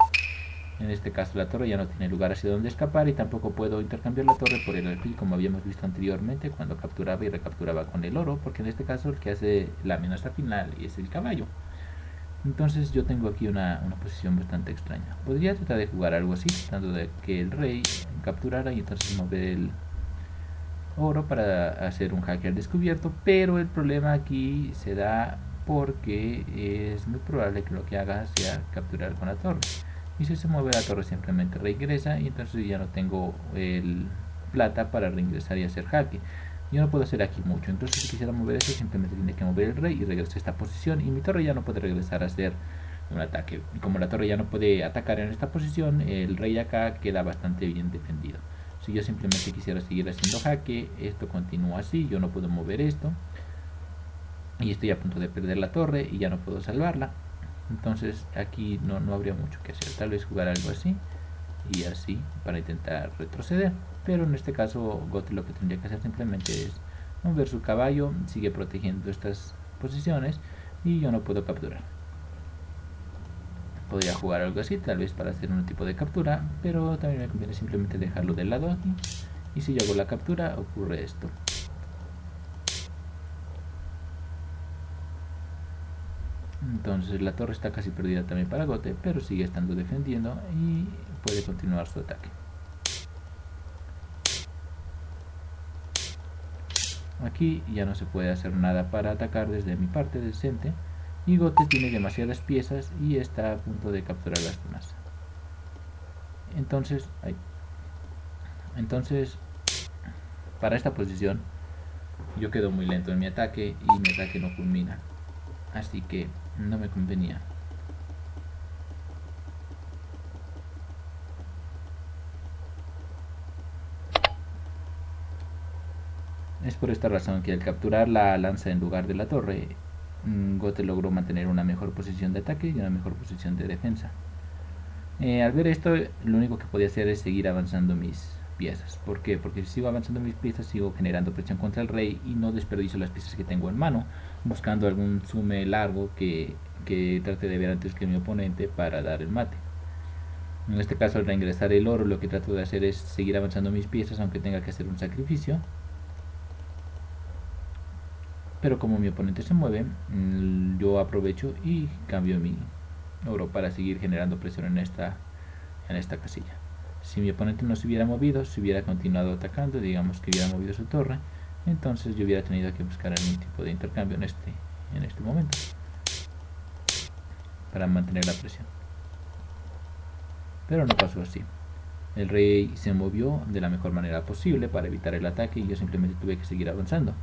En este caso la torre ya no tiene lugar hacia donde escapar y tampoco puedo intercambiar la torre por el alfil como habíamos visto anteriormente cuando capturaba y recapturaba con el oro, porque en este caso el que hace la amenaza final es el caballo. Entonces yo tengo aquí una posición bastante extraña. Podría tratar de jugar algo así, tratando de que el rey capturara y entonces mover el oro para hacer un jaque al descubierto, pero el problema aquí se da porque es muy probable que lo que haga sea capturar con la torre. Y si se mueve la torre simplemente reingresa y entonces ya no tengo el plata para reingresar y hacer jaque. Yo no puedo hacer aquí mucho, entonces si quisiera mover eso simplemente tiene que mover el rey y regresa a esta posición y mi torre ya no puede regresar a hacer un ataque. Y como la torre ya no puede atacar en esta posición, el rey acá queda bastante bien defendido. Si yo simplemente quisiera seguir haciendo jaque, esto continúa así, yo no puedo mover esto y estoy a punto de perder la torre y ya no puedo salvarla. Entonces aquí no habría mucho que hacer, tal vez jugar algo así y así para intentar retroceder, pero en este caso Gote lo que tendría que hacer simplemente es mover su caballo, sigue protegiendo estas posiciones y yo no puedo capturar. Podría jugar algo así, tal vez para hacer un tipo de captura, pero también me conviene simplemente dejarlo del lado aquí, y si yo hago la captura ocurre esto. Entonces la torre está casi perdida también para Gote, pero sigue estando defendiendo y puede continuar su ataque. Aquí ya no se puede hacer nada para atacar desde mi parte decente y Gote tiene demasiadas piezas y está a punto de capturar las demás. Entonces para esta posición yo quedo muy lento en mi ataque y mi ataque no culmina, así que no me convenía. Es por esta razón que al capturar la lanza en lugar de la torre, Gote logró mantener una mejor posición de ataque y una mejor posición de defensa. Al ver esto, lo único que podía hacer es seguir avanzando mis piezas. ¿Por qué? Porque si sigo avanzando mis piezas, sigo generando presión contra el rey y no desperdicio las piezas que tengo en mano, buscando algún sume largo que trate de ver antes que mi oponente para dar el mate. En este caso, al reingresar el oro, lo que trato de hacer es seguir avanzando mis piezas, aunque tenga que hacer un sacrificio. Pero como mi oponente se mueve, yo aprovecho y cambio mi oro para seguir generando presión en esta casilla. Si mi oponente no se hubiera movido, si hubiera continuado atacando, digamos que hubiera movido su torre, entonces yo hubiera tenido que buscar algún tipo de intercambio en este momento para mantener la presión. Pero no pasó así. El rey se movió de la mejor manera posible para evitar el ataque y yo simplemente tuve que seguir avanzando.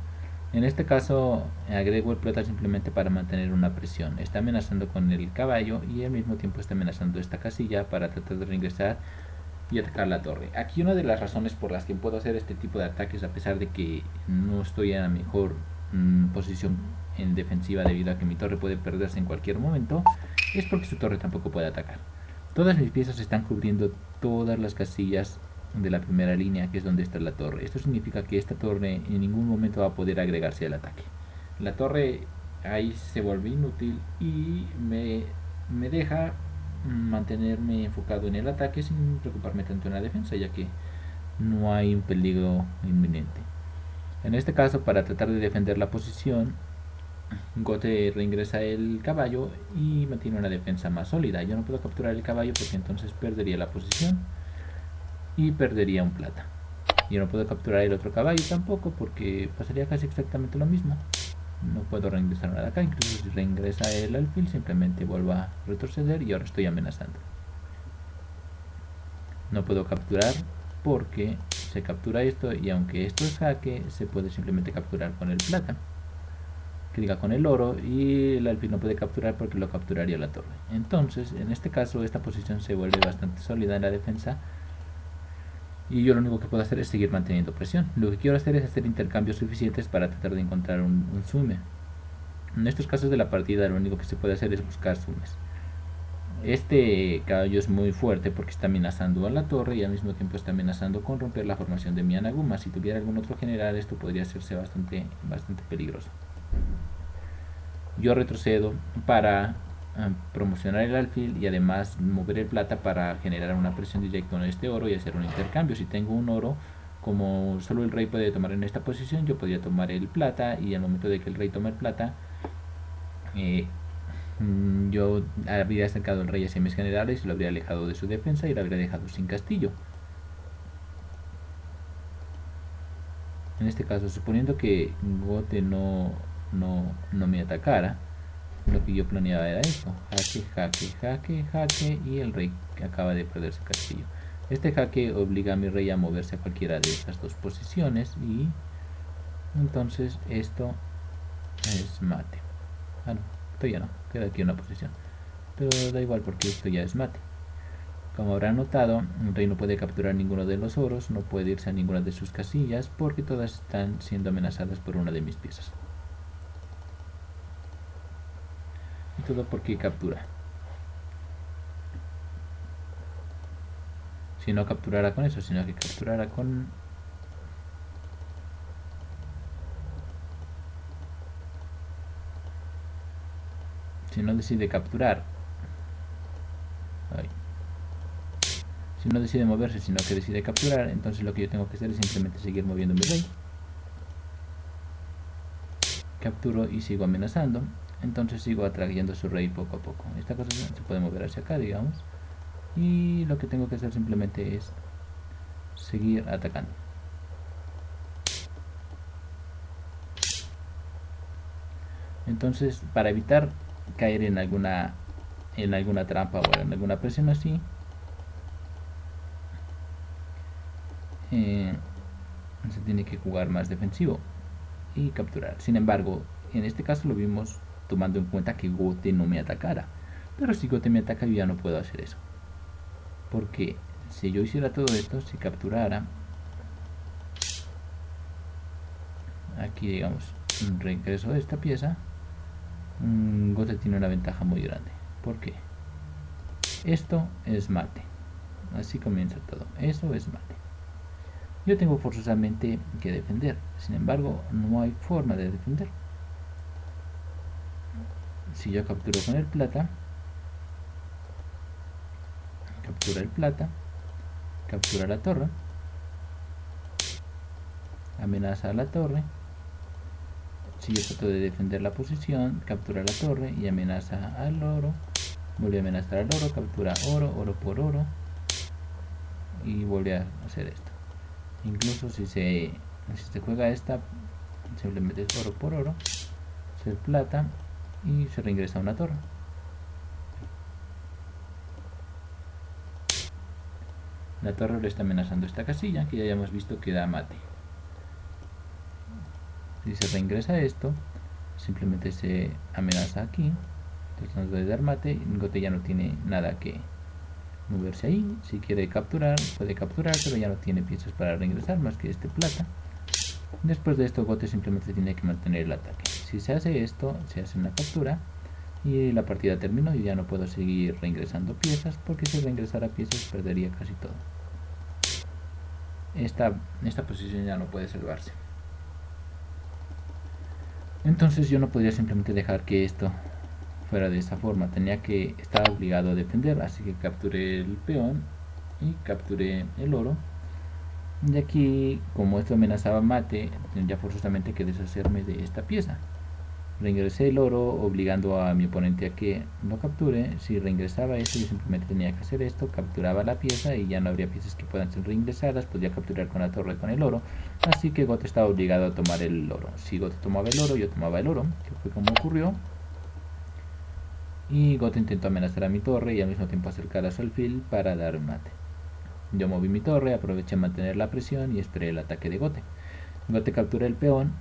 En este caso agrego el plata simplemente para mantener una presión. Está amenazando con el caballo y al mismo tiempo está amenazando esta casilla para tratar de reingresar y atacar la torre. Aquí una de las razones por las que puedo hacer este tipo de ataques, a pesar de que no estoy en la mejor posición en defensiva debido a que mi torre puede perderse en cualquier momento, es porque su torre tampoco puede atacar. Todas mis piezas están cubriendo todas las casillas de la primera línea, que es donde está la torre. Esto significa que esta torre en ningún momento va a poder agregarse al ataque. La torre ahí se vuelve inútil y me deja mantenerme enfocado en el ataque sin preocuparme tanto en la defensa, ya que no hay un peligro inminente. En este caso, para tratar de defender la posición, Gote reingresa el caballo y mantiene una defensa más sólida. Yo no puedo capturar el caballo porque entonces perdería la posición y perdería un plata. Yo no puedo capturar el otro caballo tampoco porque pasaría casi exactamente lo mismo. No puedo reingresar nada acá, incluso si reingresa el alfil simplemente vuelvo a retroceder y ahora estoy amenazando. No puedo capturar porque se captura esto y aunque esto es jaque, se puede simplemente capturar con el plata, que diga con el oro, y el alfil no puede capturar porque lo capturaría la torre. Entonces, en este caso, esta posición se vuelve bastante sólida en la defensa y yo lo único que puedo hacer es seguir manteniendo presión. Lo que quiero hacer es hacer intercambios suficientes para tratar de encontrar un sume. En estos casos de la partida lo único que se puede hacer es buscar sumes. Este caballo es muy fuerte porque está amenazando a la torre y al mismo tiempo está amenazando con romper la formación de mi Anaguma. Si tuviera algún otro general, esto podría hacerse bastante peligroso. Yo retrocedo para promocionar el alfil y además mover el plata para generar una presión directa en este oro y hacer un intercambio. Si tengo un oro, como solo el rey puede tomar en esta posición, yo podría tomar el plata y al momento de que el rey tome el plata, yo habría acercado al rey hacia mis generales y lo habría alejado de su defensa y lo habría dejado sin castillo. En este caso, suponiendo que Gote no me atacara, lo que yo planeaba era esto: jaque, jaque, jaque, jaque, y el rey acaba de perder su castillo. Este jaque obliga a mi rey a moverse a cualquiera de estas dos posiciones y entonces esto es mate. Ah, no, esto ya no, queda aquí una posición, pero da igual porque esto ya es mate. Como habrán notado, el rey no puede capturar ninguno de los oros, no puede irse a ninguna de sus casillas porque todas están siendo amenazadas por una de mis piezas. Y todo porque captura. Si no capturara con eso, sino que capturara con... Si no decide capturar... Ay. Si no decide moverse, sino que decide capturar, entonces lo que yo tengo que hacer es simplemente seguir moviendo mi rey. Capturo y sigo amenazando. Entonces sigo atrayendo a su rey poco a poco. Esta cosa se puede mover hacia acá, digamos. Y lo que tengo que hacer simplemente es seguir atacando. Entonces, para evitar caer en alguna trampa o en alguna presión así, se tiene que jugar más defensivo y capturar. Sin embargo, en este caso lo vimos tomando en cuenta que Gote no me atacara. Pero si Gote me ataca, yo ya no puedo hacer eso. Porque si yo hiciera todo esto, si capturara, Aquí digamos regreso esta pieza. Gote tiene una ventaja muy grande. ¿Por qué? Esto es mate. Así comienza todo. Eso es mate. Yo tengo forzosamente que defender. Sin embargo, no hay forma de defender. Si yo capturo con el plata, captura el plata, captura la torre, amenaza a la torre. Si yo trato de defender la posición, captura la torre y amenaza al oro. Vuelve a amenazar al oro, captura oro, oro por oro. Y vuelve a hacer esto. Incluso si se juega esta, simplemente es oro por oro, se plata y se reingresa a una torre. La torre le está amenazando esta casilla, que ya hemos visto que da mate. Si se reingresa esto, simplemente se amenaza aquí, tratando de dar mate. Gote ya no tiene nada que moverse ahí. Si quiere capturar, puede capturar, pero ya no tiene piezas para reingresar más que este plata. Después de esto, Gote simplemente tiene que mantener el ataque. Si se hace esto, se hace una captura y la partida terminó. Y ya no puedo seguir reingresando piezas, porque si reingresara piezas perdería casi todo. Esta posición ya no puede salvarse. Entonces yo no podría simplemente dejar que esto fuera de esa forma. Tenía que estar obligado a defender, así que capturé el peón y capturé el oro. Y aquí, como esto amenazaba mate, tendría forzosamente que deshacerme de esta pieza. Reingresé el oro, obligando a mi oponente a que lo capture. Si reingresaba esto, yo simplemente tenía que hacer esto, capturaba la pieza y ya no habría piezas que puedan ser reingresadas. Podría capturar con la torre con el oro. Así que Gote estaba obligado a tomar el oro. Si Gote tomaba el oro, yo tomaba el oro, que fue como ocurrió. Y Gote intentó amenazar a mi torre y al mismo tiempo acercar a su alfil para dar mate. Yo moví mi torre, aproveché a mantener la presión y esperé el ataque de Gote. Gote captura el peón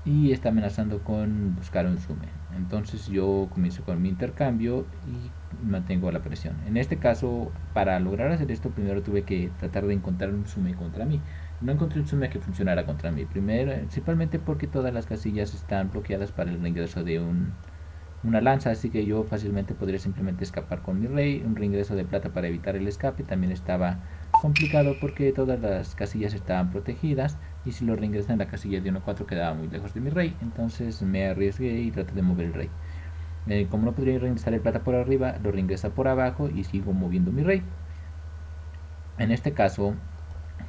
y está amenazando con buscar un sume. Entonces yo comienzo con mi intercambio y mantengo la presión. En este caso, para lograr hacer esto, primero tuve que tratar de encontrar un sume contra mí. No encontré un sume que funcionara contra mí. Primero, principalmente porque todas las casillas están bloqueadas para el reingreso de una lanza, así que yo fácilmente podría simplemente escapar con mi rey. Un reingreso de plata para evitar el escape también estaba complicado porque todas las casillas estaban protegidas y si lo reingresé en la casilla de 1-4 quedaba muy lejos de mi rey. Entonces me arriesgué y traté de mover el rey. Como no podría reingresar el plata por arriba, lo reingresa por abajo y sigo moviendo mi rey. En este caso,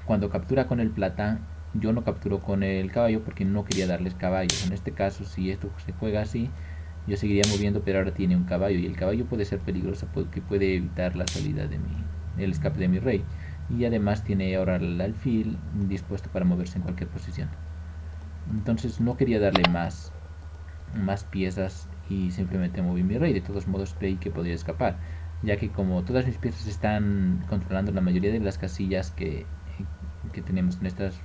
cuando captura con el plata, yo no capturo con el caballo porque no quería darles caballos. En este caso, si esto se juega así, yo seguiría moviendo, pero ahora tiene un caballo y el caballo puede ser peligroso porque puede evitar la salida de el escape de mi rey. Y además tiene ahora el alfil dispuesto para moverse en cualquier posición. Entonces no quería darle más piezas y simplemente moví mi rey. De todos modos creí que podría escapar, ya que como todas mis piezas están controlando la mayoría de las casillas que tenemos en estas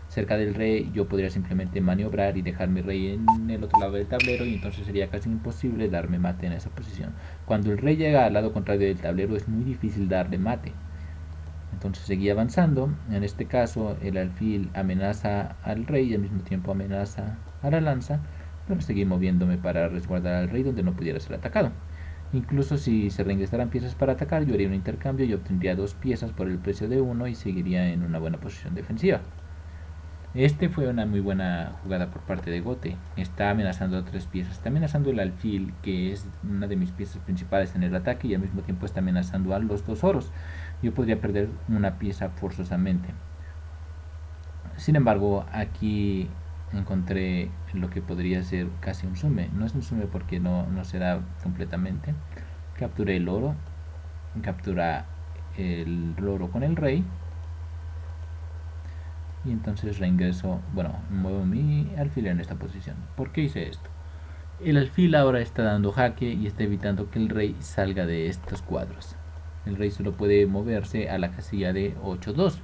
cerca del rey, yo podría simplemente maniobrar y dejar mi rey en el otro lado del tablero y entonces sería casi imposible darme mate en esa posición. Cuando el rey llega al lado contrario del tablero es muy difícil darle mate. Entonces seguí avanzando. En este caso el alfil amenaza al rey y al mismo tiempo amenaza a la lanza, pero seguí moviéndome para resguardar al rey donde no pudiera ser atacado. Incluso si se reingresaran piezas para atacar, yo haría un intercambio y obtendría 2 piezas por el precio de 1 y seguiría en una buena posición defensiva. Este fue una muy buena jugada por parte de Gote. Está amenazando a 3 piezas. Está amenazando el alfil, que es una de mis piezas principales en el ataque, y al mismo tiempo está amenazando a los 2 oros. Yo podría perder una pieza forzosamente. Sin embargo, aquí encontré lo que podría ser casi un sume. No es un sume porque no se da completamente. Capturé el oro. Captura el oro con el rey. Y entonces reingreso, muevo mi alfil en esta posición. ¿Por qué hice esto? El alfil ahora está dando jaque y está evitando que el rey salga de estos cuadros. El rey solo puede moverse a la casilla de 8-2.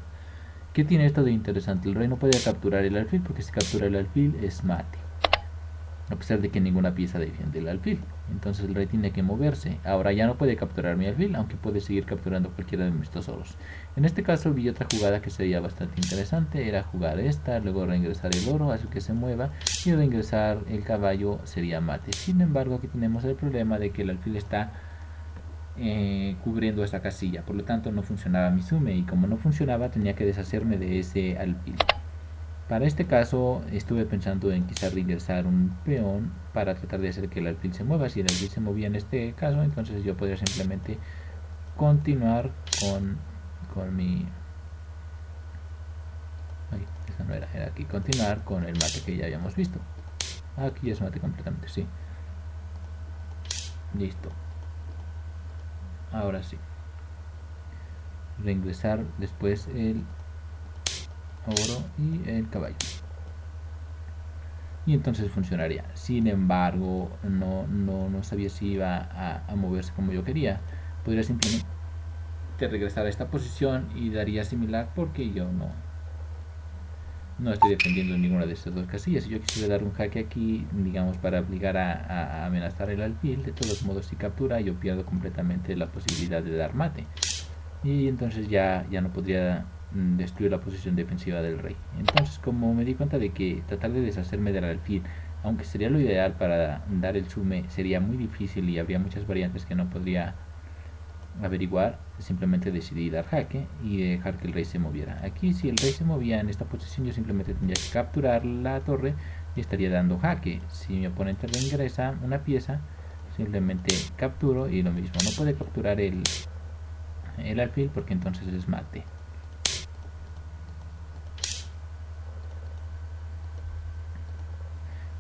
¿Qué tiene esto de interesante? El rey no puede capturar el alfil porque si captura el alfil es mate. a pesar de que ninguna pieza defiende el alfil. Entonces el rey tiene que moverse. Ahora ya no puede capturar mi alfil, aunque puede seguir capturando cualquiera de mis tesoros. En este caso vi otra jugada que sería bastante interesante. Era jugar esta, luego reingresar el oro, hacer que se mueva, y reingresar el caballo sería mate. Sin embargo, aquí tenemos el problema de que el alfil está cubriendo esa casilla. Por lo tanto no funcionaba mi sume, y como no funcionaba tenía que deshacerme de ese alfil. Para este caso estuve pensando en quizás reingresar un peón para tratar de hacer que el alfil se mueva. Si el alfil se movía en este caso, entonces yo podría simplemente continuar con mi... Ay, esa no era, era aquí. Continuar con el mate que ya habíamos visto. Aquí es mate completamente, sí. Listo. Ahora sí. Reingresar después el oro y el caballo, y entonces funcionaría. Sin embargo, no sabía si iba a moverse como yo quería. Podría simplemente regresar a esta posición y daría similar, porque yo no estoy defendiendo ninguna de estas dos casillas. Si yo quisiera dar un jaque aquí, digamos, para obligar a amenazar el alfil, de todos modos si captura yo pierdo completamente la posibilidad de dar mate, y entonces ya no podría destruir la posición defensiva del rey. Entonces, como me di cuenta de que tratar de deshacerme del alfil, aunque sería lo ideal para dar el sume, sería muy difícil y habría muchas variantes que no podría averiguar, simplemente decidí dar jaque y dejar que el rey se moviera. Aquí, si el rey se movía en esta posición, yo simplemente tendría que capturar la torre y estaría dando jaque. Si mi oponente reingresa una pieza, simplemente capturo, y lo mismo, no puede capturar el alfil porque entonces es mate.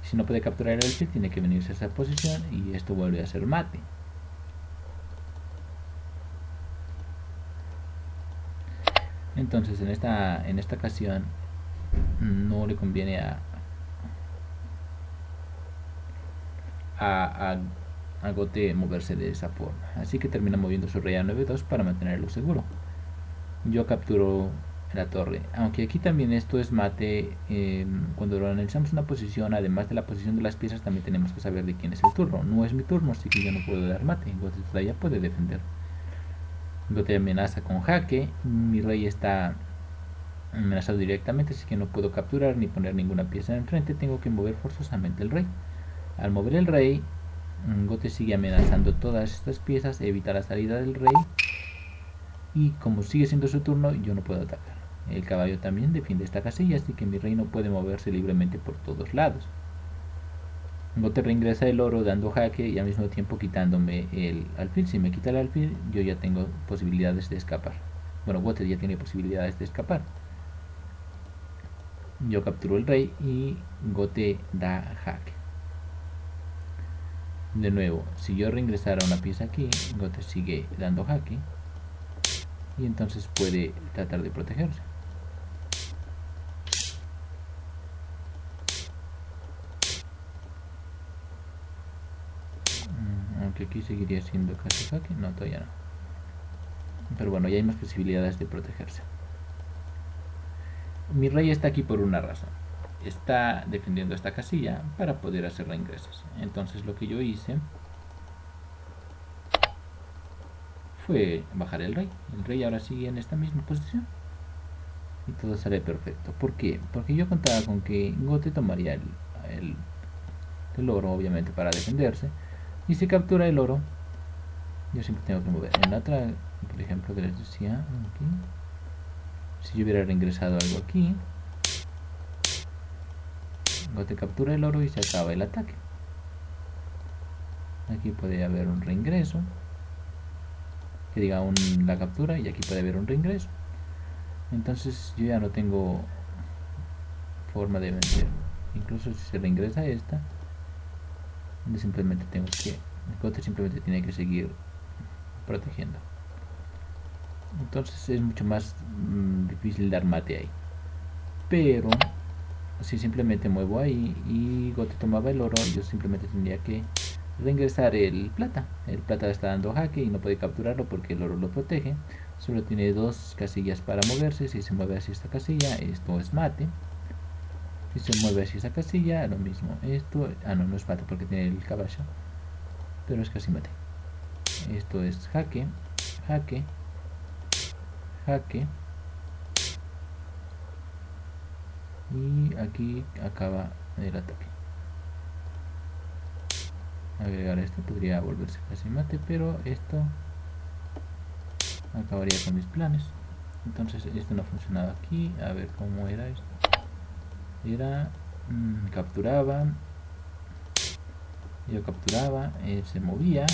Si no puede capturar el alfil, tiene que venirse a esa posición y esto vuelve a ser mate. Entonces en esta ocasión no le conviene a Gote moverse de esa forma, así que termina moviendo su rey a 9-2 para mantenerlo seguro. Yo capturo la torre, aunque aquí también esto es mate. Cuando lo analizamos una posición, además de la posición de las piezas, también tenemos que saber de quién es el turno. No es mi turno, así que yo no puedo dar mate. Gote todavía puede defender. Gote amenaza con jaque, mi rey está amenazado directamente, así que no puedo capturar ni poner ninguna pieza enfrente. Tengo que mover forzosamente el rey. Al mover el rey, Gote sigue amenazando todas estas piezas, evita la salida del rey, y como sigue siendo su turno, yo no puedo atacar. El caballo también defiende esta casilla, así que mi rey no puede moverse libremente por todos lados. Gote reingresa el oro dando jaque y al mismo tiempo quitándome el alfil. Si me quita el alfil, yo ya tengo posibilidades de escapar. Bueno, Gote ya tiene posibilidades de escapar. Yo capturo el rey y Gote da jaque. De nuevo, si yo reingresara una pieza aquí, Gote sigue dando jaque y entonces puede tratar de protegerse. Aunque aquí seguiría siendo casi jaque, no, todavía no. Pero bueno, ya hay más posibilidades de protegerse. Mi rey está aquí por una razón. Está defendiendo esta casilla para poder hacer reingresos. Entonces lo que yo hice fue bajar el rey. El rey ahora sigue en esta misma posición y todo sale perfecto. ¿Por qué? Porque yo contaba con que Gote tomaría el oro, obviamente, para defenderse, y si captura el oro, yo siempre tengo que mover. En la otra, por ejemplo, que les decía aquí, si yo hubiera reingresado algo aquí, Gote captura el oro y se acaba el ataque. Aquí puede haber un reingreso, que diga la captura, y aquí puede haber un reingreso. Entonces yo ya no tengo forma de vencer. Incluso si se reingresa esta, yo simplemente tengo que... El Gote simplemente tiene que seguir protegiendo. Entonces es mucho más difícil dar mate ahí. Pero si simplemente muevo ahí y Gote tomaba el oro, yo simplemente tendría que reingresar el plata. El plata está dando jaque y no puede capturarlo porque el oro lo protege. Solo tiene dos casillas para moverse. Si se mueve hacia esta casilla, esto es mate. Si se mueve hacia esa casilla, lo mismo. Esto, no es mate porque tiene el caballo, pero es casi mate. Esto es jaque, jaque, jaque. Y aquí acaba el ataque. Agregar esto podría volverse casi mate, pero esto acabaría con mis planes. Entonces esto no funcionaba aquí. A ver cómo era esto. Era capturaba, yo capturaba, se movía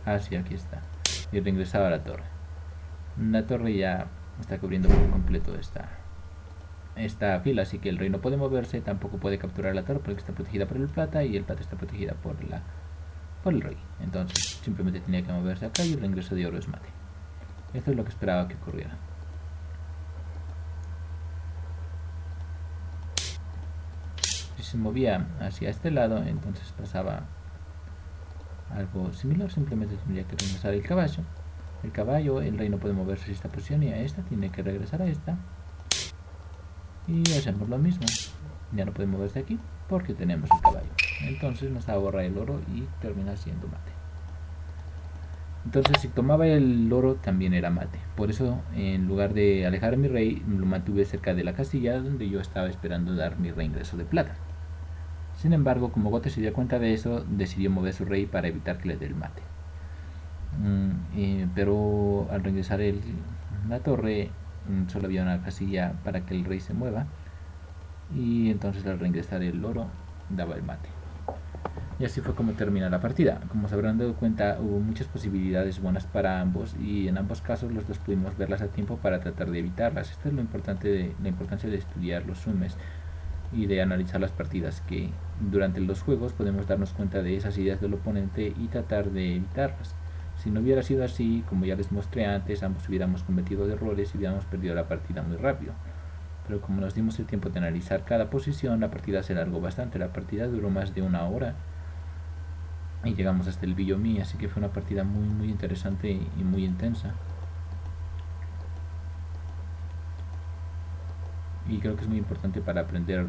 hacia aquí está y regresaba a la torre. La torre ya está cubriendo por completo esta fila, así que el rey no puede moverse, tampoco puede capturar la torre porque está protegida por el plata y el plata está protegida por el rey. Entonces simplemente tenía que moverse acá y el reingreso de oro es mate. Esto es lo que esperaba que ocurriera. Si se movía hacia este lado, entonces pasaba algo similar, simplemente tendría que regresar el caballo. El rey no puede moverse a esta posición y a esta, tiene que regresar a esta. Y hacemos lo mismo. Ya no puede moverse aquí porque tenemos el caballo. Entonces nos ahorra el oro y termina siendo mate. Entonces si tomaba el oro también era mate. Por eso en lugar de alejar a mi rey, lo mantuve cerca de la casilla donde yo estaba esperando dar mi reingreso de plata. Sin embargo, como Gote se dio cuenta de eso, decidió mover a su rey para evitar que le dé el mate. Pero al regresar la torre, solo había una casilla para que el rey se mueva. Y entonces al reingresar el oro, daba el mate. Y así fue como termina la partida. Como se habrán dado cuenta, hubo muchas posibilidades buenas para ambos y en ambos casos los dos pudimos verlas a tiempo para tratar de evitarlas. Esto es la importancia de estudiar los sumes y de analizar las partidas, que durante los juegos podemos darnos cuenta de esas ideas del oponente y tratar de evitarlas. Si no hubiera sido así, como ya les mostré antes, ambos hubiéramos cometido errores y hubiéramos perdido la partida muy rápido. Pero como nos dimos el tiempo de analizar cada posición, la partida se alargó bastante. La partida duró más de 1 hora y llegamos hasta el Villomi, así que fue una partida muy muy interesante y muy intensa. Y creo que es muy importante para aprender,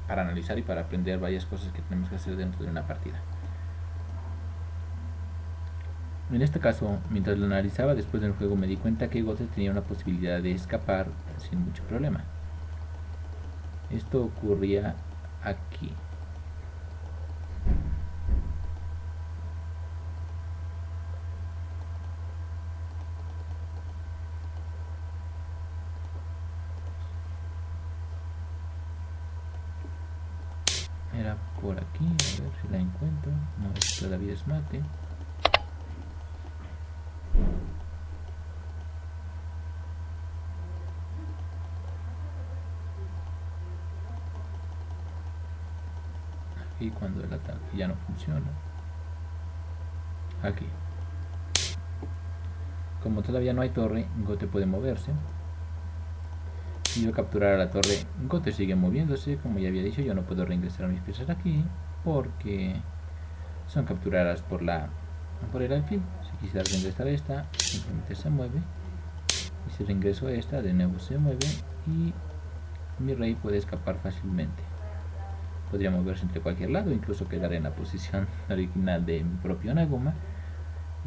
para analizar y para aprender varias cosas que tenemos que hacer dentro de una partida. En este caso, mientras lo analizaba después del juego, me di cuenta que Gote tenía una posibilidad de escapar sin mucho problema. Esto ocurría aquí. Era por aquí, a ver si la encuentro. No, esto todavía es mate. Aquí cuando el ataque ya no funciona. Aquí. Como todavía no hay torre, Gote puede moverse. Si yo capturar a la torre, Gote sigue moviéndose. Como ya había dicho, yo no puedo reingresar a mis piezas aquí porque son capturadas por el alfil. Si quisiera reingresar a esta, simplemente se mueve. Y si reingreso a esta, de nuevo se mueve y mi rey puede escapar fácilmente. Podría moverse entre cualquier lado, incluso quedar en la posición original de mi propio Naguma,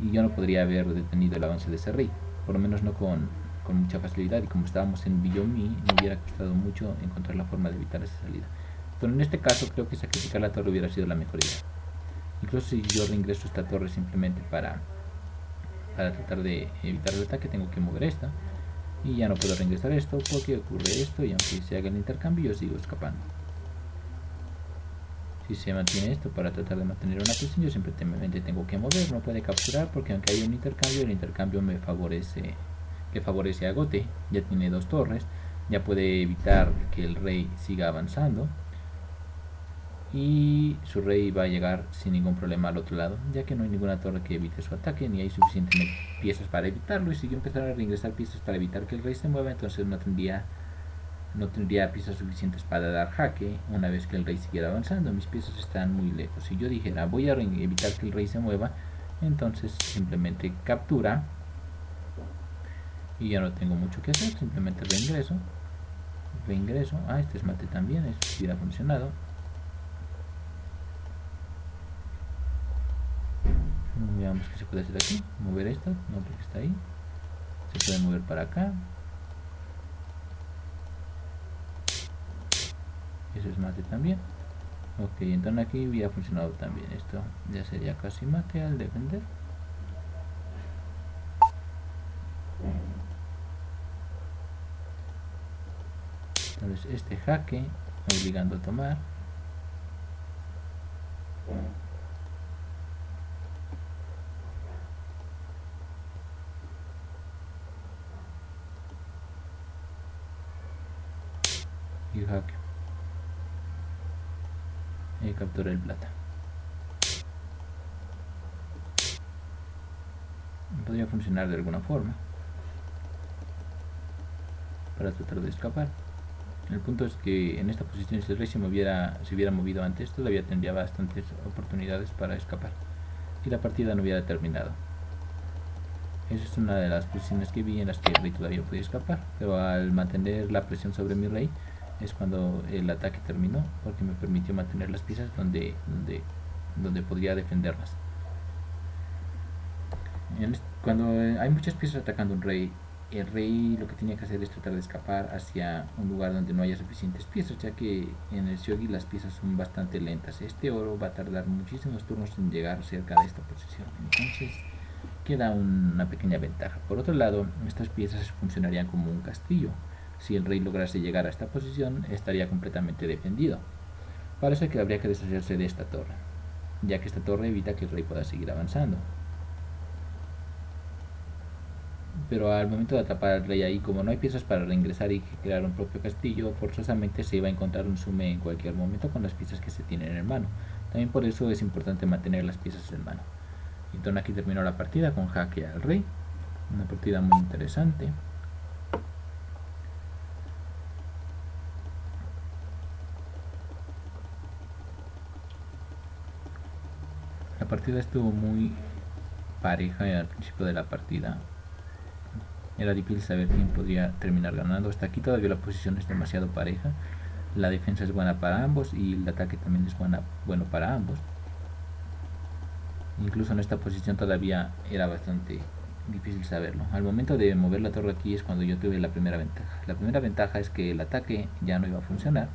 y yo no podría haber detenido el avance de ese rey, por lo menos no con mucha facilidad, y como estábamos en Villomi, me hubiera costado mucho encontrar la forma de evitar esa salida. Pero en este caso creo que sacrificar la torre hubiera sido la mejor idea. Incluso si yo reingreso esta torre simplemente para tratar de evitar el ataque, tengo que mover esta, y ya no puedo reingresar esto porque ocurre esto, y aunque se haga el intercambio yo sigo escapando. Si se mantiene esto para tratar de mantener una posición, yo simplemente tengo que mover, no puede capturar porque aunque hay un intercambio, el intercambio me favorece a Gote. Ya tiene 2 torres, ya puede evitar que el rey siga avanzando y su rey va a llegar sin ningún problema al otro lado, ya que no hay ninguna torre que evite su ataque ni hay suficientes piezas para evitarlo. Y si yo empezara a reingresar piezas para evitar que el rey se mueva, entonces no tendría piezas suficientes para dar jaque una vez que el rey siguiera avanzando. Mis piezas están muy lejos. Si yo dijera voy a evitar que el rey se mueva, entonces simplemente captura y ya no tengo mucho que hacer, simplemente reingreso reingreso. Este es mate también, esto hubiera funcionado. Veamos qué se puede hacer aquí. Mover esto, no, porque está ahí. Se puede mover para acá. Eso es mate también. Ok, entonces aquí hubiera funcionado también. Esto ya sería casi mate al defender. Entonces este jaque obligando a tomar. Y jaque. Y captura el plata. Podría funcionar de alguna forma para tratar de escapar. El punto es que en esta posición, si el rey se hubiera movido antes, todavía tendría bastantes oportunidades para escapar y la partida no hubiera terminado. Esa es una de las posiciones que vi en las que el rey todavía podía escapar, pero al mantener la presión sobre mi rey es cuando el ataque terminó, porque me permitió mantener las piezas donde podría defenderlas. Cuando hay muchas piezas atacando un rey, el rey lo que tiene que hacer es tratar de escapar hacia un lugar donde no haya suficientes piezas, ya que en el shogi las piezas son bastante lentas. Este oro va a tardar muchísimos turnos en llegar cerca de esta posición, entonces queda una pequeña ventaja. Por otro lado, estas piezas funcionarían como un castillo. Si el rey lograse llegar a esta posición, estaría completamente defendido. Parece que habría que deshacerse de esta torre, ya que esta torre evita que el rey pueda seguir avanzando. Pero al momento de atrapar al rey ahí, como no hay piezas para reingresar y crear un propio castillo, forzosamente se iba a encontrar un sume en cualquier momento con las piezas que se tienen en mano. También por eso es importante mantener las piezas en mano. Entonces aquí terminó la partida con jaque al rey. Una partida muy interesante. La partida estuvo muy pareja al principio de la partida. Era difícil saber quién podría terminar ganando. Hasta aquí todavía la posición es demasiado pareja. La defensa es buena para ambos y el ataque también es bueno para ambos. Incluso en esta posición todavía era bastante difícil saberlo. Al momento de mover la torre aquí es cuando yo tuve la primera ventaja. La primera ventaja es que el ataque ya no iba a funcionar.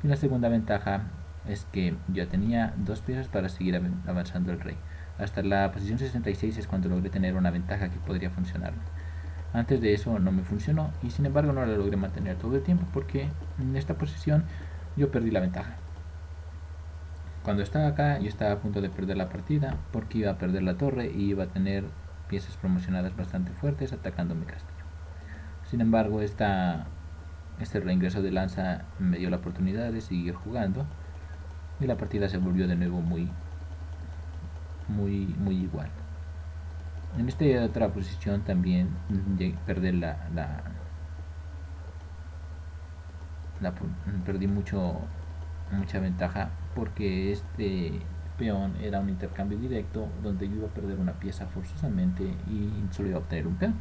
Y la segunda ventaja es que yo tenía dos piezas para seguir avanzando el rey. Hasta la posición 66 es cuando logré tener una ventaja que podría funcionar. Antes de eso no me funcionó y sin embargo no la logré mantener todo el tiempo porque en esta posición yo perdí la ventaja. Cuando estaba acá yo estaba a punto de perder la partida porque iba a perder la torre y iba a tener piezas promocionadas bastante fuertes atacando mi castillo. Sin embargo este reingreso de lanza me dio la oportunidad de seguir jugando y la partida se volvió de nuevo muy igual. En esta otra posición también perdí perdí mucha ventaja porque este peón era un intercambio directo donde yo iba a perder una pieza forzosamente y solo iba a obtener un peón.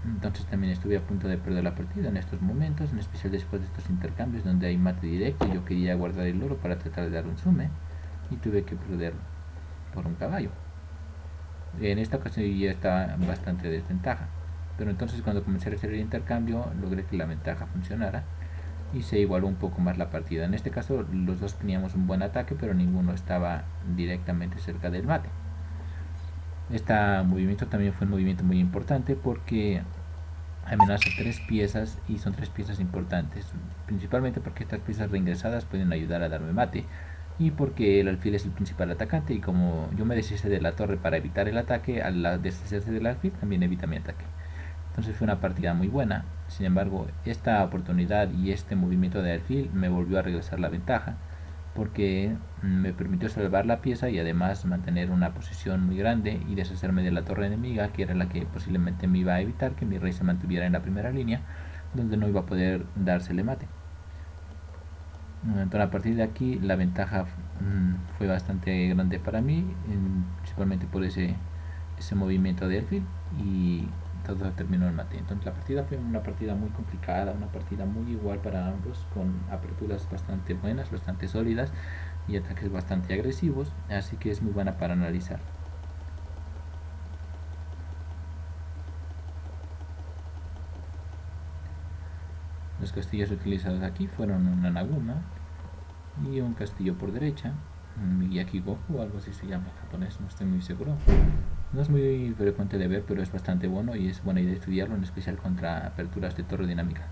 Entonces también estuve a punto de perder la partida en estos momentos, en especial después de estos intercambios donde hay mate directo y yo quería guardar el oro para tratar de dar un sume y tuve que perder por un caballo. En esta ocasión ya estaba en bastante desventaja, pero entonces cuando comencé a hacer el intercambio logré que la ventaja funcionara y se igualó un poco más la partida. En este caso los dos teníamos un buen ataque, pero ninguno estaba directamente cerca del mate. Este movimiento también fue un movimiento muy importante porque amenaza tres piezas y son tres piezas importantes, principalmente porque estas piezas reingresadas pueden ayudar a darme mate y porque el alfil es el principal atacante y como yo me deshice de la torre para evitar el ataque, al deshacerse del alfil también evita mi ataque. Entonces fue una partida muy buena. Sin embargo, esta oportunidad y este movimiento de alfil me volvió a regresar la ventaja porque me permitió salvar la pieza y además mantener una posición muy grande y deshacerme de la torre enemiga, que era la que posiblemente me iba a evitar que mi rey se mantuviera en la primera línea donde no iba a poder dársele mate. Entonces a partir de aquí la ventaja fue bastante grande para mí, principalmente por ese movimiento de alfil, y todo terminó en mate. Entonces la partida fue una partida muy complicada, una partida muy igual para ambos, con aperturas bastante buenas, bastante sólidas y ataques bastante agresivos, así que es muy buena para analizar. Los castillos utilizados aquí fueron una Naguma y un castillo por derecha, un Miyaki Goku o algo así se llama en japonés, no estoy muy seguro. No es muy frecuente de ver, pero es bastante bueno y es buena idea estudiarlo, en especial contra aperturas de torre dinámica.